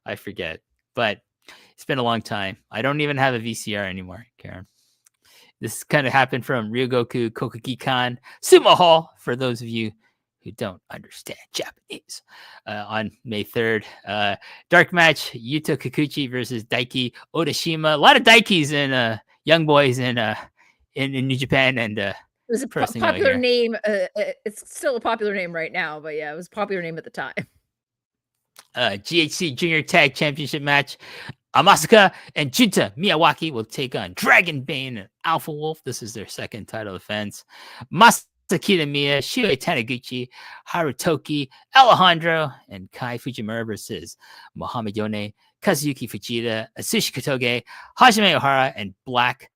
I forget, but it's been a long time. I don't even have a VCR anymore, Karen. This kind of happened from Ryogoku Kokugikan Sumo Hall, for those of you who don't understand Japanese, on May 3rd. Dark match, Yuto Kikuchi versus Daiki Odashima. A lot of Daikis and young boys in New Japan. And it was a popular name. It's still a popular name right now, but yeah, it was a popular name at the time. GHC Junior Tag Championship match. Amasaka and Junta Miyawaki will take on Dragon Bane and Alpha Wolf. This is their second title defense. Masaki Kitamiya, Shuei Taniguchi, Harutoki, Alejandro, and Kai Fujimura versus Mohamed Yone, Kazuyuki Fujita, Atsushi Kotoge, Hajime Ohara, and Black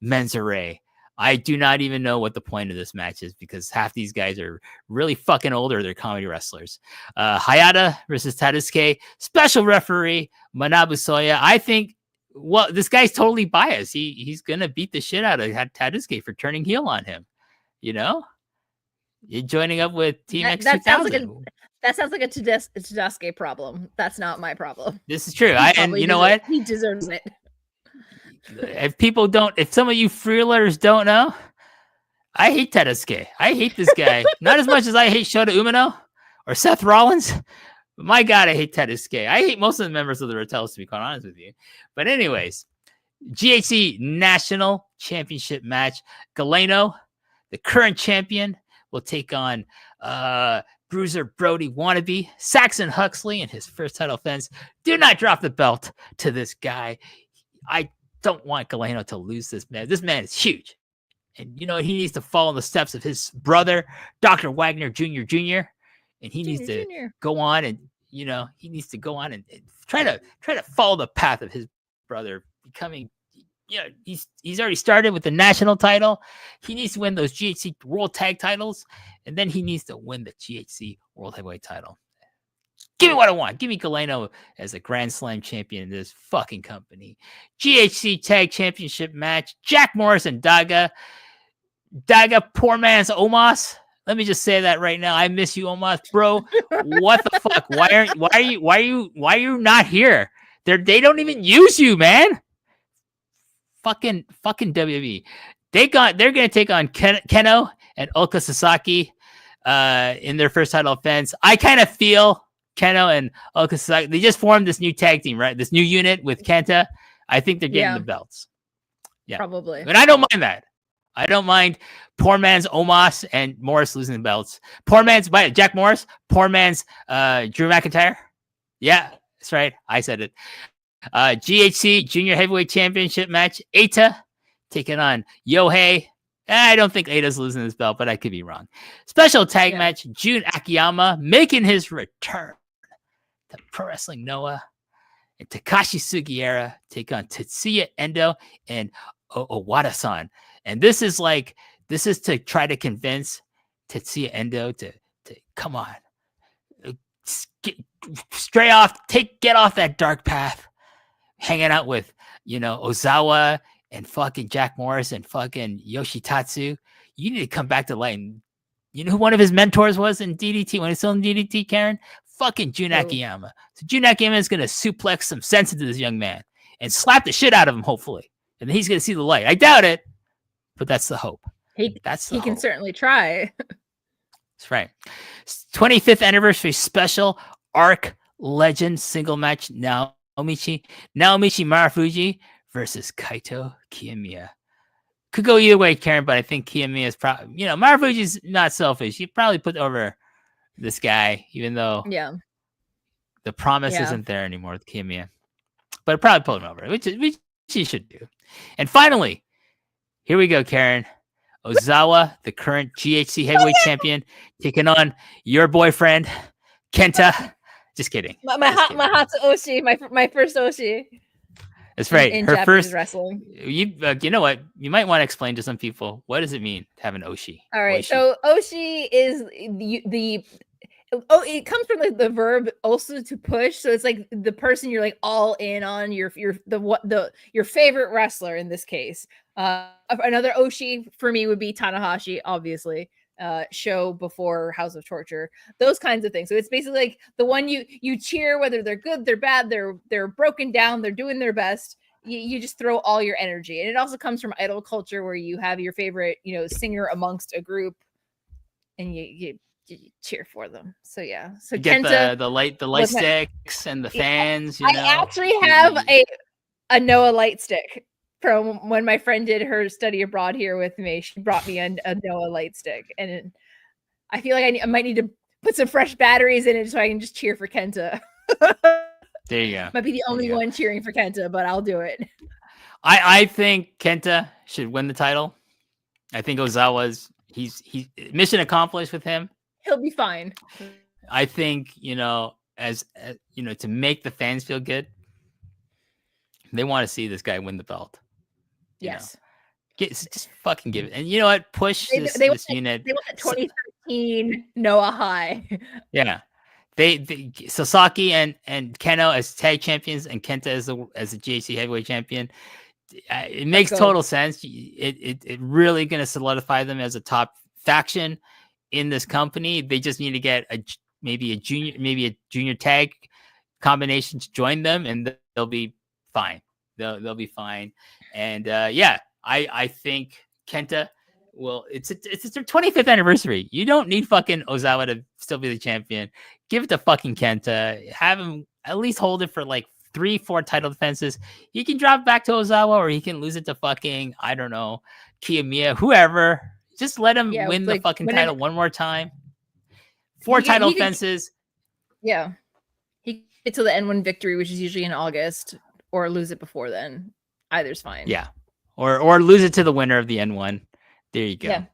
Menzure. I do not even know what the point of this match is, because half these guys are really fucking old, or they're comedy wrestlers. Hayata versus Tadasuke, special referee Manabu Soya. I think, well, this guy's totally biased. He's gonna beat the shit out of Tadasuke for turning heel on him. You know, you're joining up with Team X 2000. That sounds like a Tadasuke problem. That's not my problem. This is true. And you know what? He deserves it. If some of you freeloaders don't know, I hate Tadasuke. I hate this guy. Not as much as I hate Shota Umino or Seth Rollins. But my God, I hate Tadasuke. I hate most of the members of the Rotellas, to be quite honest with you. But anyways, GHC National Championship match. Galeno, the current champion, will take on Bruiser Brody Wannabe. Saxon Huxley in his first title defense. Do not drop the belt to this guy. I don't want Galeno to lose this man. This man is huge. And, you know, he needs to follow in the steps of his brother, Dr. Wagner Jr. And he needs to go on and, you know, he needs to go on and try to follow the path of his brother, becoming, you know, he's already started with the national title. He needs to win those GHC World Tag titles, and then he needs to win the GHC World Heavyweight title. Give me what I want. Give me Galeno as a Grand Slam champion in this fucking company. GHC Tag Championship match. Jack Morris and Daga. Daga, poor man's Omos. Let me just say that right now. I miss you, Omos, bro. What the fuck? Why are you not here? They don't even use you, man. Fucking WWE. They're gonna take on Keno and Oka Sasaki in their first title defense. I kind of feel Keno and Oka Sasaki, they just formed this new tag team, right? This new unit with Kenta. I think they're getting the belts. Yeah, probably. And I don't mind that. I don't mind poor man's Omos and Morris losing the belts. Poor man's Jack Morris. Poor man's Drew McIntyre. Yeah, that's right. I said it. GHC Junior Heavyweight Championship match. Eita taking on Yohei. I don't think Eita's losing this belt, but I could be wrong. Special tag match. Jun Akiyama making his return to Pro Wrestling Noah. And Takashi Sugiura take on Tetsuya Endo and Owada-san. And this is to try to convince Tetsuya Endo to come on, get off that dark path, hanging out with, you know, Ozawa and fucking Jack Morris and fucking Yoshitatsu. You need to come back to light. And you know who one of his mentors was in DDT when he's still in DDT, Karen? Fucking Jun Akiyama. So Jun Akiyama is going to suplex some sense into this young man and slap the shit out of him, hopefully. And then he's going to see the light. I doubt it, but that's the hope. He can certainly try. That's right. 25th anniversary special Arc Legend single match. Naomichi Marufuji versus Kaito Kiyomiya. Could go either way, Karen, but I think Kiyomiya is probably, you know, Marufuji's not selfish. He probably put over this guy, even though the promise isn't there anymore with Kiyomiya. But probably put him over, which he should do. And finally, here we go, Karen. Ozawa, the current GHC heavyweight champion, taking on your boyfriend, Kenta. Just kidding. My hot Oshi, my first Oshi. That's right. in Her Japanese first. wrestling. You know what? You might want to explain to some people, what does it mean to have an Oshi? All right, Oishi. so Oshi is the it comes from the verb also to push, so it's like the person you're like all in on, your favorite wrestler in this case. Another Oshi for me would be Tanahashi, obviously. Show before House of Torture, those kinds of things. So it's basically like the one you cheer, whether they're good, they're bad, they're broken down, they're doing their best. You just throw all your energy. And it also comes from idol culture, where you have your favorite, singer amongst a group, and you cheer for them. So yeah. So you get Kenta, the light sticks and the fans. I actually have a Noah light stick from when my friend did her study abroad here with me. She brought me a Noah light stick, and I feel like I might need to put some fresh batteries in it so I can just cheer for Kenta. There you go. Might be the only one cheering for Kenta, but I'll do it. I think Kenta should win the title. I think Ozawa's he's mission accomplished with him. He'll be fine. I think, as to make the fans feel good, they want to see this guy win the belt. Yes. Just fucking give it. And you know what? Push this unit. They want the 2013 Noah high. Yeah. They Sasaki and Keno as tag champions, and Kenta as a GHC heavyweight champion. It makes total sense. It really going to solidify them as a top faction in this company. They just need to get maybe a junior tag combination to join them, and they'll be fine. They'll be fine. And I think Kenta it's their 25th anniversary. You don't need fucking Ozawa to still be the champion. Give it to fucking Kenta. Have him at least hold it for like 3-4 title defenses. He can drop back to Ozawa, or he can lose it to fucking, I don't know, Kiyomiya, whoever. Just let him win the fucking title one more time. 4 title defenses. Yeah. He get to the N1 victory, which is usually in August, or lose it before then. Either's fine. Yeah. Or lose it to the winner of the N1. There you go. Yeah.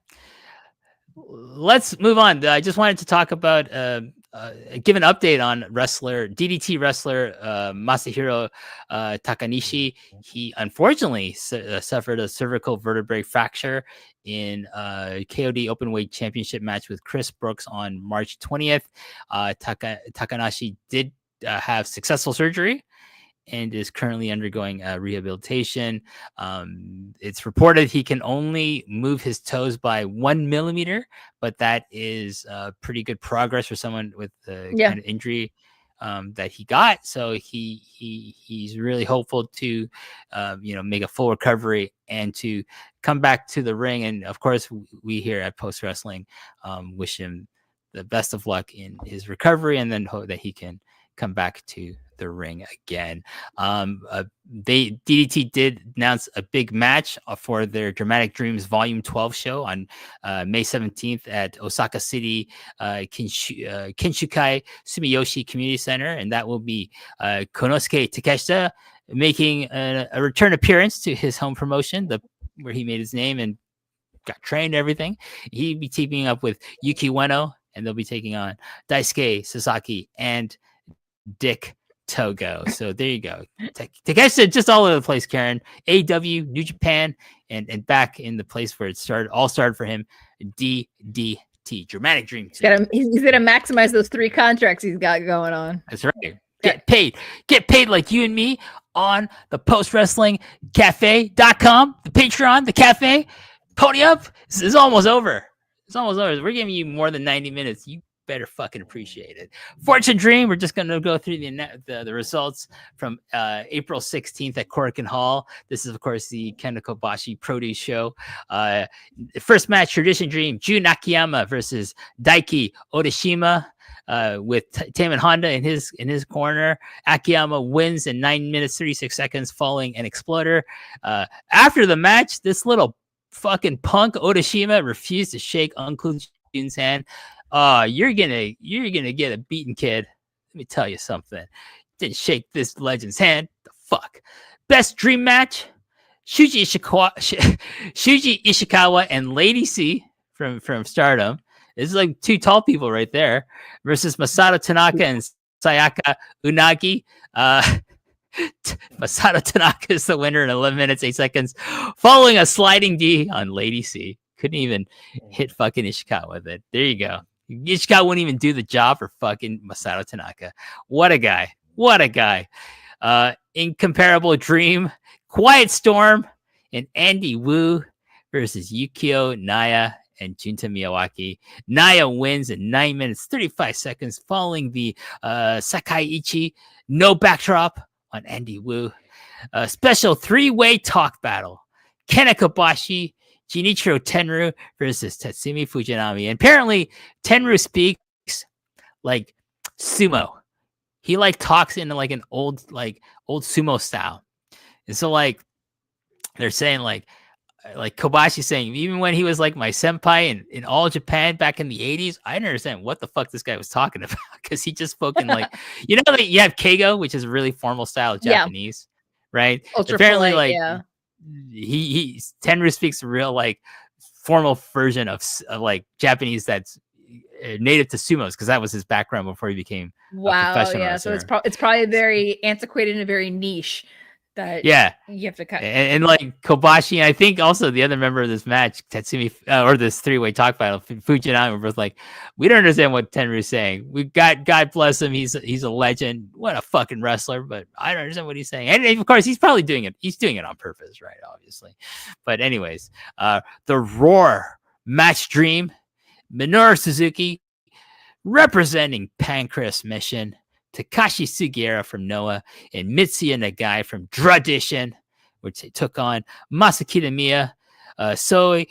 Let's move on. I just wanted to talk about give an update on DDT wrestler Masahiro Takanishi. He unfortunately suffered a cervical vertebrae fracture in KOD Openweight Championship match with Chris Brooks on March 20th. Takanashi did have successful surgery and is currently undergoing rehabilitation. It's reported he can only move his toes by 1 millimeter, but that is pretty good progress for someone with the kind of injury that he got. So he's really hopeful to make a full recovery and to come back to the ring. And of course, we here at Post Wrestling wish him the best of luck in his recovery, and then hope that he can come back to the ring again. DDT did announce a big match for their Dramatic Dreams Volume 12 show on May 17th at Osaka City Kinshukai Sumiyoshi Community Center, and that will be Konosuke Takeshita making a return appearance to his home promotion, where he made his name and got trained and everything. He'd be teaming up with Yuki Ueno, and they'll be taking on Daisuke Sasaki and Dick Togo. So there you go. Takeshita just all over the place, Karen. AW, New Japan, and back in the place where it started for him, DDT, Dramatic Dream. He's gonna maximize those 3 contracts he's got going on. That's right. Get paid like you and me on the postwrestlingcafe.com, the Patreon, the cafe. Pony up. This is almost over. It's almost over. We're giving you more than 90 minutes. You better fucking appreciate it. Fortune Dream, we're just going to go through the results from April 16th at Korakuen Hall. This is, of course, the Ken Kobashi produce show. First match, Tradition Dream, Jun Akiyama versus Daiki Odashima, with Taman Honda in his corner. Akiyama wins in 9 minutes 36 seconds following an exploder. After the match, this little fucking punk Odashima refused to shake Uncle Jun's hand. You're gonna get a beaten, kid. Let me tell you something. Didn't shake this legend's hand. The fuck. Best dream match: Shuji Ishikawa and Lady C from Stardom. This is like 2 tall people right there versus Masato Tanaka and Sayaka Unagi. Masato Tanaka is the winner in 11 minutes, 8 seconds, following a sliding D on Lady C. Couldn't even hit fucking Ishikawa with it. There you go. Ishikawa wouldn't even do the job for fucking Masato Tanaka. What a guy. What a guy. Incomparable Dream, Quiet Storm, and Andy Wu versus Yukio Naya and Junta Miyawaki. Naya wins in 9 minutes, 35 seconds, following the Sakai Ichi no backdrop on Andy Wu. A special 3-way talk battle. Kena Kobashi, Jinichiro Tenryu versus Tatsumi Fujinami. And apparently, Tenryu speaks like sumo. He like talks in like an old sumo style. And so they're saying like Kobashi saying, even when he was like my senpai in all Japan back in the 80s, I didn't understand what the fuck this guy was talking about, because he just spoke in like, you know, like you have Keigo, which is a really formal style of Japanese, right? Ultra apparently polite, like he Tenryu speaks a real like formal version of like Japanese that's native to sumos, because that was his background before he became a professional wrestler. So it's probably very antiquated and very niche that you have to cut. And like Kobashi, I think also the other member of this match, Tatsumi, or this 3-way talk battle, Fujinami, were both like, we don't understand what Tenryu's saying. We got, God bless him, he's a legend, what a fucking wrestler, but I don't understand what he's saying. And of course, he's probably doing it. He's doing it on purpose, right? Obviously. But anyways, the Roar match dream, Minoru Suzuki representing Pancrase Mission, Takashi Sugiura from Noah, and Mitsuya Nagai from Tradition, which they took on Masakita Miya, So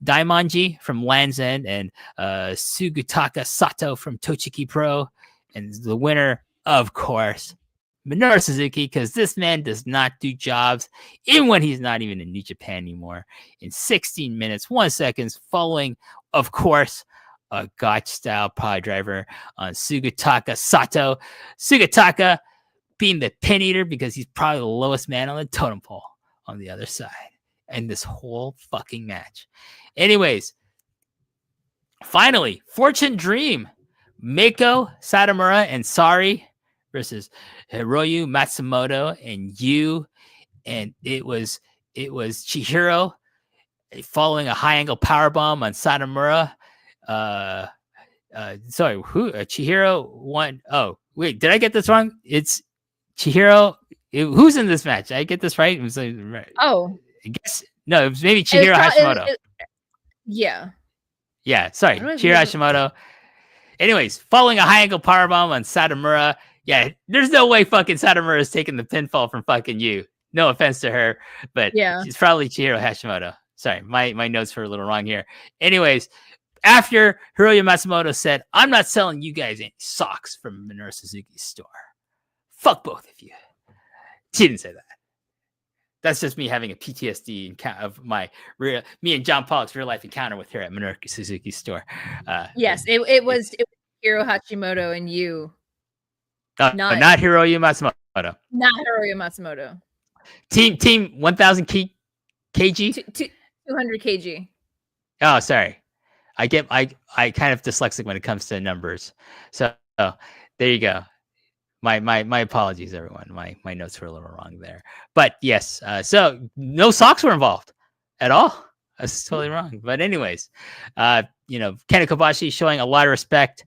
Daimonji from Land's End, and Sugutaka Sato from Tochiki Pro. And the winner, of course, Minoru Suzuki, because this man does not do jobs, even when he's not even in New Japan anymore, in 16 minutes, 1 second, following, of course, a gotch-style pile driver on Sugutaka Sato. Sugutaka being the pin eater because he's probably the lowest man on the totem pole on the other side. And this whole fucking match. Anyways, finally, Fortune Dream. Meiko Satomura and Sari versus Hiroyu Matsumoto and Yu. And it was Chihiro following a high angle powerbomb on Satomura. Chihiro won. Oh, wait, did I get this wrong? It's Chihiro. Who's in this match? Did I get this right? It was like, oh, I guess no, it was maybe Chihiro Hashimoto. Yeah, sorry, Chihiro Hashimoto. Anyways, following a high angle powerbomb on Satomura. Yeah, there's no way fucking Satomura is taking the pinfall from fucking you. No offense to her, but she's probably Chihiro Hashimoto. Sorry, my notes were a little wrong here. Anyways, after Hiroyu Matsumoto said, I'm not selling you guys any socks from Minoru Suzuki's store. Fuck both of you. She didn't say that. That's just me having a PTSD of me and John Pollock's real life encounter with her at Minoru Suzuki's store. Yes, it was Hiro Hashimoto and you. Not Hiroyu Matsumoto. Not Hiroyu Matsumoto. Team 1000 kg? 200 kg. Oh, sorry. I kind of dyslexic when it comes to numbers. So there you go. My apologies, everyone. My notes were a little wrong there. But yes, so no socks were involved at all. That's totally wrong. But anyways, Kena Kobashi showing a lot of respect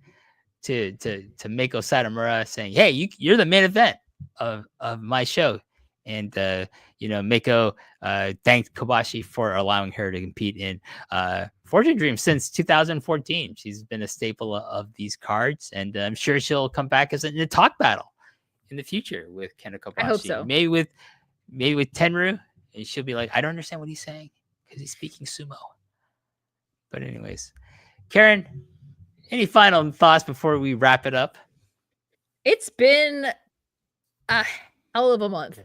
to Meiko Satomura, saying, hey, you're the main event of my show. And Meiko thanked Kobashi for allowing her to compete in Fortune Dream since 2014. She's been a staple of these cards, and I'm sure she'll come back in a talk battle in the future with Kena Kobashi. I hope so. Maybe with Tenryu, and she'll be like, I don't understand what he's saying because he's speaking sumo. But anyways, Karen, any final thoughts before we wrap it up? It's been a hell of a month.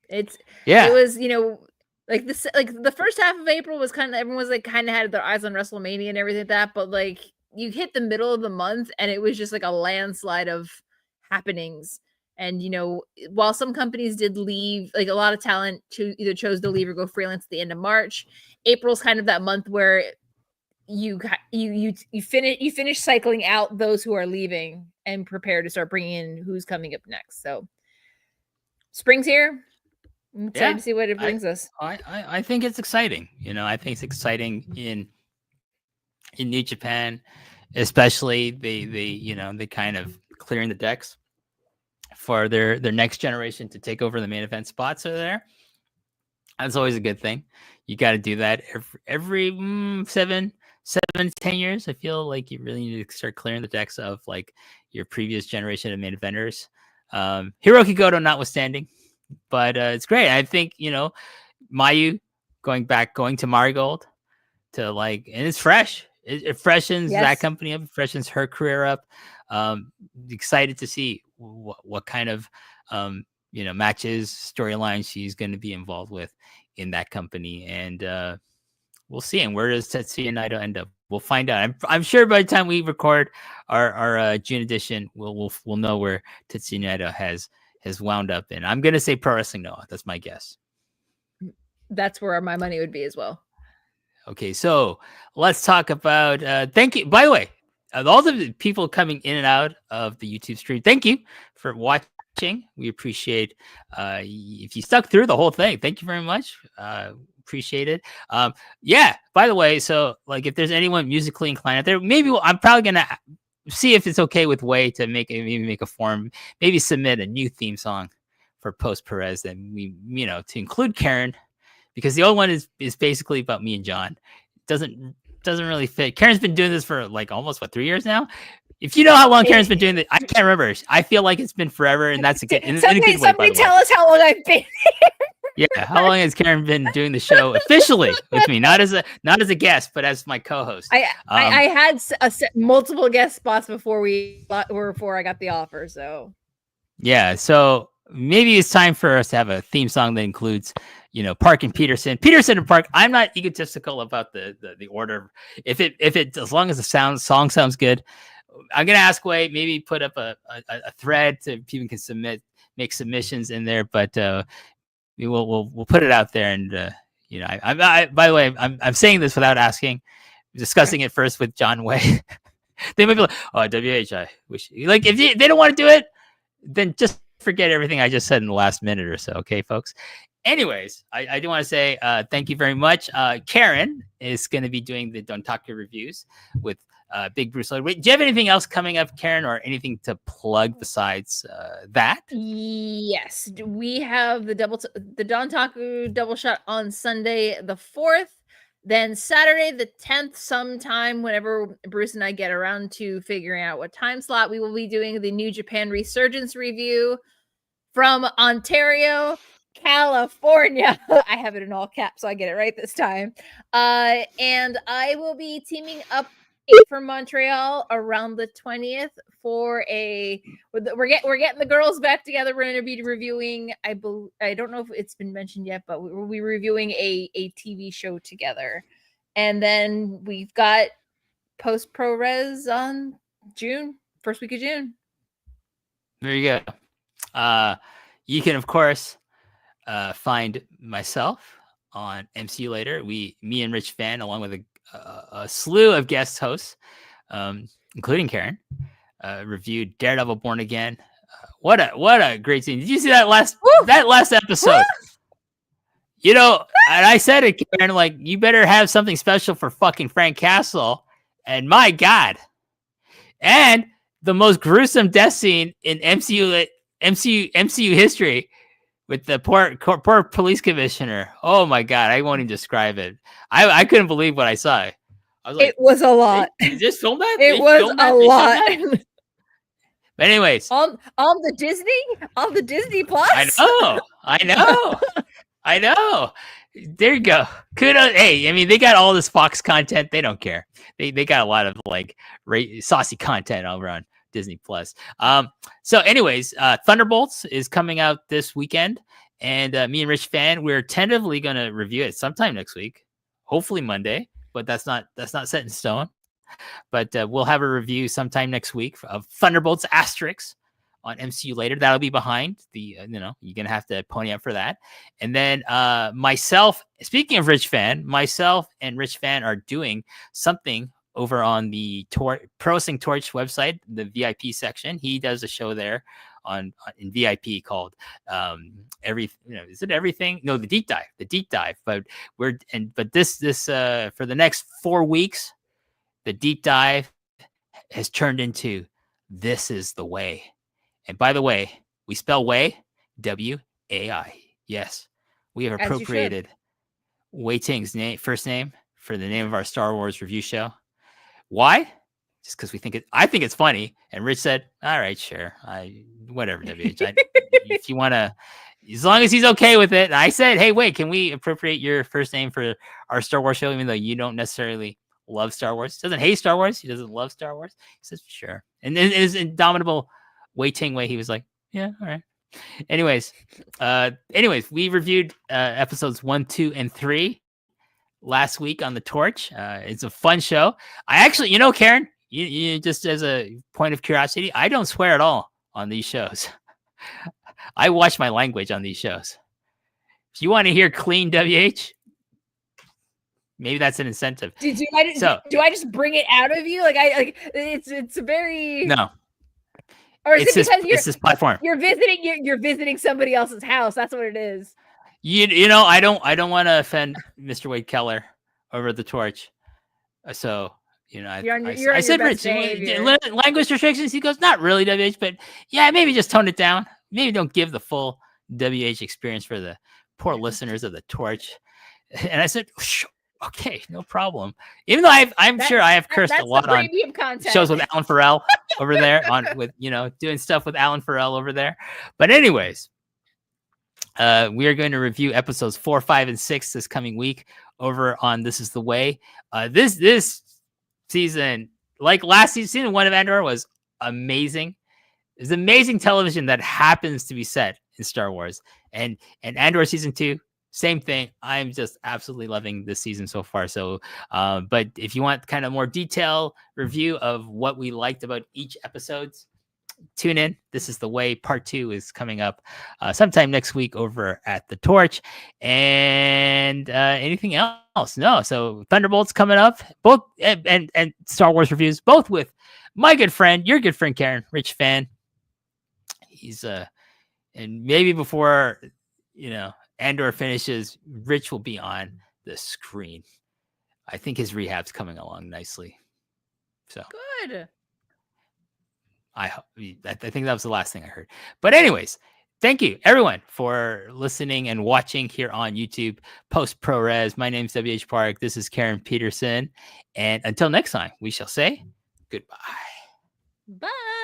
It was, like this, like the first half of April was kind of, everyone was like kind of had their eyes on WrestleMania and everything like that. But like you hit the middle of the month and it was just like a landslide of happenings. And, while some companies did leave, like a lot of talent either chose to leave or go freelance at the end of March, April's kind of that month where you finish cycling out those who are leaving and prepare to start bringing in who's coming up next. So Spring's here. I'm excited to see what it brings us. I think it's exciting. I think it's exciting in New Japan, especially they kind of clearing the decks for their next generation to take over the main event spots over there. That's always a good thing. You got to do that every 7 to 10 years. I feel like you really need to start clearing the decks of like your previous generation of main eventers. Hiroki Goto notwithstanding, but it's great. I think Mayu going to Marigold to and it's fresh. It freshens that company up, freshens her career up. Excited to see what kind of matches, storylines she's going to be involved with in that company, and we'll see. And where does Tetsuya Naito end up? We'll find out. I'm sure by the time we record our June edition, we'll know where Tetsuya Naito has wound up. And I'm going to say Pro Wrestling Noah. That's my guess. That's where my money would be as well. Okay, so let's talk about. Thank you. By the way, all the people coming in and out of the YouTube stream, thank you for watching. We appreciate if you stuck through the whole thing. Thank you very much. Appreciate it. Yeah. By the way, so if there's anyone musically inclined out there, maybe I'm probably gonna see if it's okay with Way to make a form, maybe submit a new theme song for Post Perez that we to include Karen. Because the old one is basically about me and John. Doesn't really fit. Karen's been doing this for almost 3 years now. If you know how long Karen's been doing this, I can't remember. I feel like it's been forever, and that's a good. Somebody tell us how long I've been. Yeah, how long has Karen been doing the show officially with me? Not as a guest, but as my co-host. I had multiple guest spots before I got the offer. So yeah, so maybe it's time for us to have a theme song that includes. Park and Peterson and Park. I'm not egotistical about the order. If it as long as the song sounds good, I'm gonna ask Way, maybe put up a thread so people can make submissions in there. But we'll put it out there, and I by the way, I'm saying this without asking, discussing it first with John Way. They might be like, oh, WH, I wish if they don't want to do it, then just forget everything I just said in the last minute or so. Okay, folks. Anyways, I do want to say thank you very much. Karen is going to be doing the Dontaku reviews with Big Bruce Lloyd. Wait, do you have anything else coming up, Karen, or anything to plug besides that? Yes, we have the Dontaku double shot on Sunday the 4th. Then Saturday the 10th, sometime whenever Bruce and I get around to figuring out what time slot, we will be doing the New Japan Resurgence review from Ontario, California. I have it in all caps, so I get it right this time. And I will be teaming up from Montreal around the 20th for we're getting the girls back together. We're going to be reviewing, I don't know if it's been mentioned yet, but we'll be reviewing a TV show together. And then we've got Post Pro Res on first week of June. There you go. You can, of course, find myself on MCU Later. Me and Rich Fan, along with a slew of guest hosts, including Karen, reviewed Daredevil Born Again. What a great scene! Did you see that last episode? And I said it, Karen, you better have something special for fucking Frank Castle. And my God, and the most gruesome death scene in MCU history. With the poor police commissioner. Oh my God, I won't even describe it. I couldn't believe what I saw. I was like, it was a lot. Did you just film that? It was a lot. But anyways, on the Disney Plus. I know. There you go. Kudos. Hey, I mean, they got all this Fox content. They don't care. They got a lot of saucy content over on Disney Plus. So anyways, Thunderbolts is coming out this weekend, and me and Rich Fan, we're tentatively going to review it sometime next week, hopefully Monday, but that's not set in stone. But we'll have a review sometime next week of Thunderbolts Asterix on MCU Later. That'll be behind the you're gonna have to pony up for that. And then myself, speaking of Rich Fan, myself and Rich Fan are doing something over on the Pro Wrestling Torch website, the VIP section. He does a show there in VIP called is it everything? No, the deep dive. But this for the next 4 weeks, the deep dive has turned into This Is the Way. And by the way, we spell way W-A-I. Yes, we have appropriated Wei Ting's first name for the name of our Star Wars review show. Why? Just because I think it's funny. And Rich said, all right, sure. Whatever, WH. If you want to, as long as he's okay with it. And I said, hey, wait, can we appropriate your first name for our Star Wars show, even though you don't necessarily love Star Wars? He doesn't hate Star Wars. He doesn't love Star Wars. He says, sure. And in his indomitable Wei Ting way, he was like, yeah, all right. Anyways, we reviewed episodes 1, 2, and 3 last week on the Torch. It's a fun show. I actually, Karen, you just as a point of curiosity, I don't swear at all on these shows. I watch my language on these shows. If you want to hear clean WH, maybe that's an incentive. Do I just bring it out of you? It's very no. Or is it's this platform. You're visiting somebody else's house. That's what it is. I don't want to offend Mr. Wade Keller over the Torch. So, I said, Rich, language restrictions. He goes, not really, WH, but yeah, maybe just tone it down. Maybe don't give the full WH experience for the poor listeners of the Torch. And I said, okay, no problem. Even though I'm sure I have cursed a lot on shows with Alan Farrell over there doing stuff with Alan Farrell over there. But anyways, we are going to review episodes 4, 5, and 6 this coming week over on This Is the Way. This season, like last season 1 of Andor, was amazing. It's amazing television that happens to be set in Star Wars. And Andor season 2, same thing. I'm just absolutely loving this season so far. So, but if you want kind of more detailed review of what we liked about each episode, tune in. This Is the Way. Part 2 is coming up sometime next week over at the Torch. And anything else? No. So Thunderbolts coming up, both and Star Wars reviews, both with my good friend, your good friend Karen, Rich Fan. He's and maybe before Andor finishes, Rich will be on the screen. I think his rehab's coming along nicely. So good. I think that was the last thing I heard. But anyways, thank you everyone for listening and watching here on YouTube post ProRes. My name's WH Park. This is Karen Peterson. And until next time, we shall say goodbye. Bye.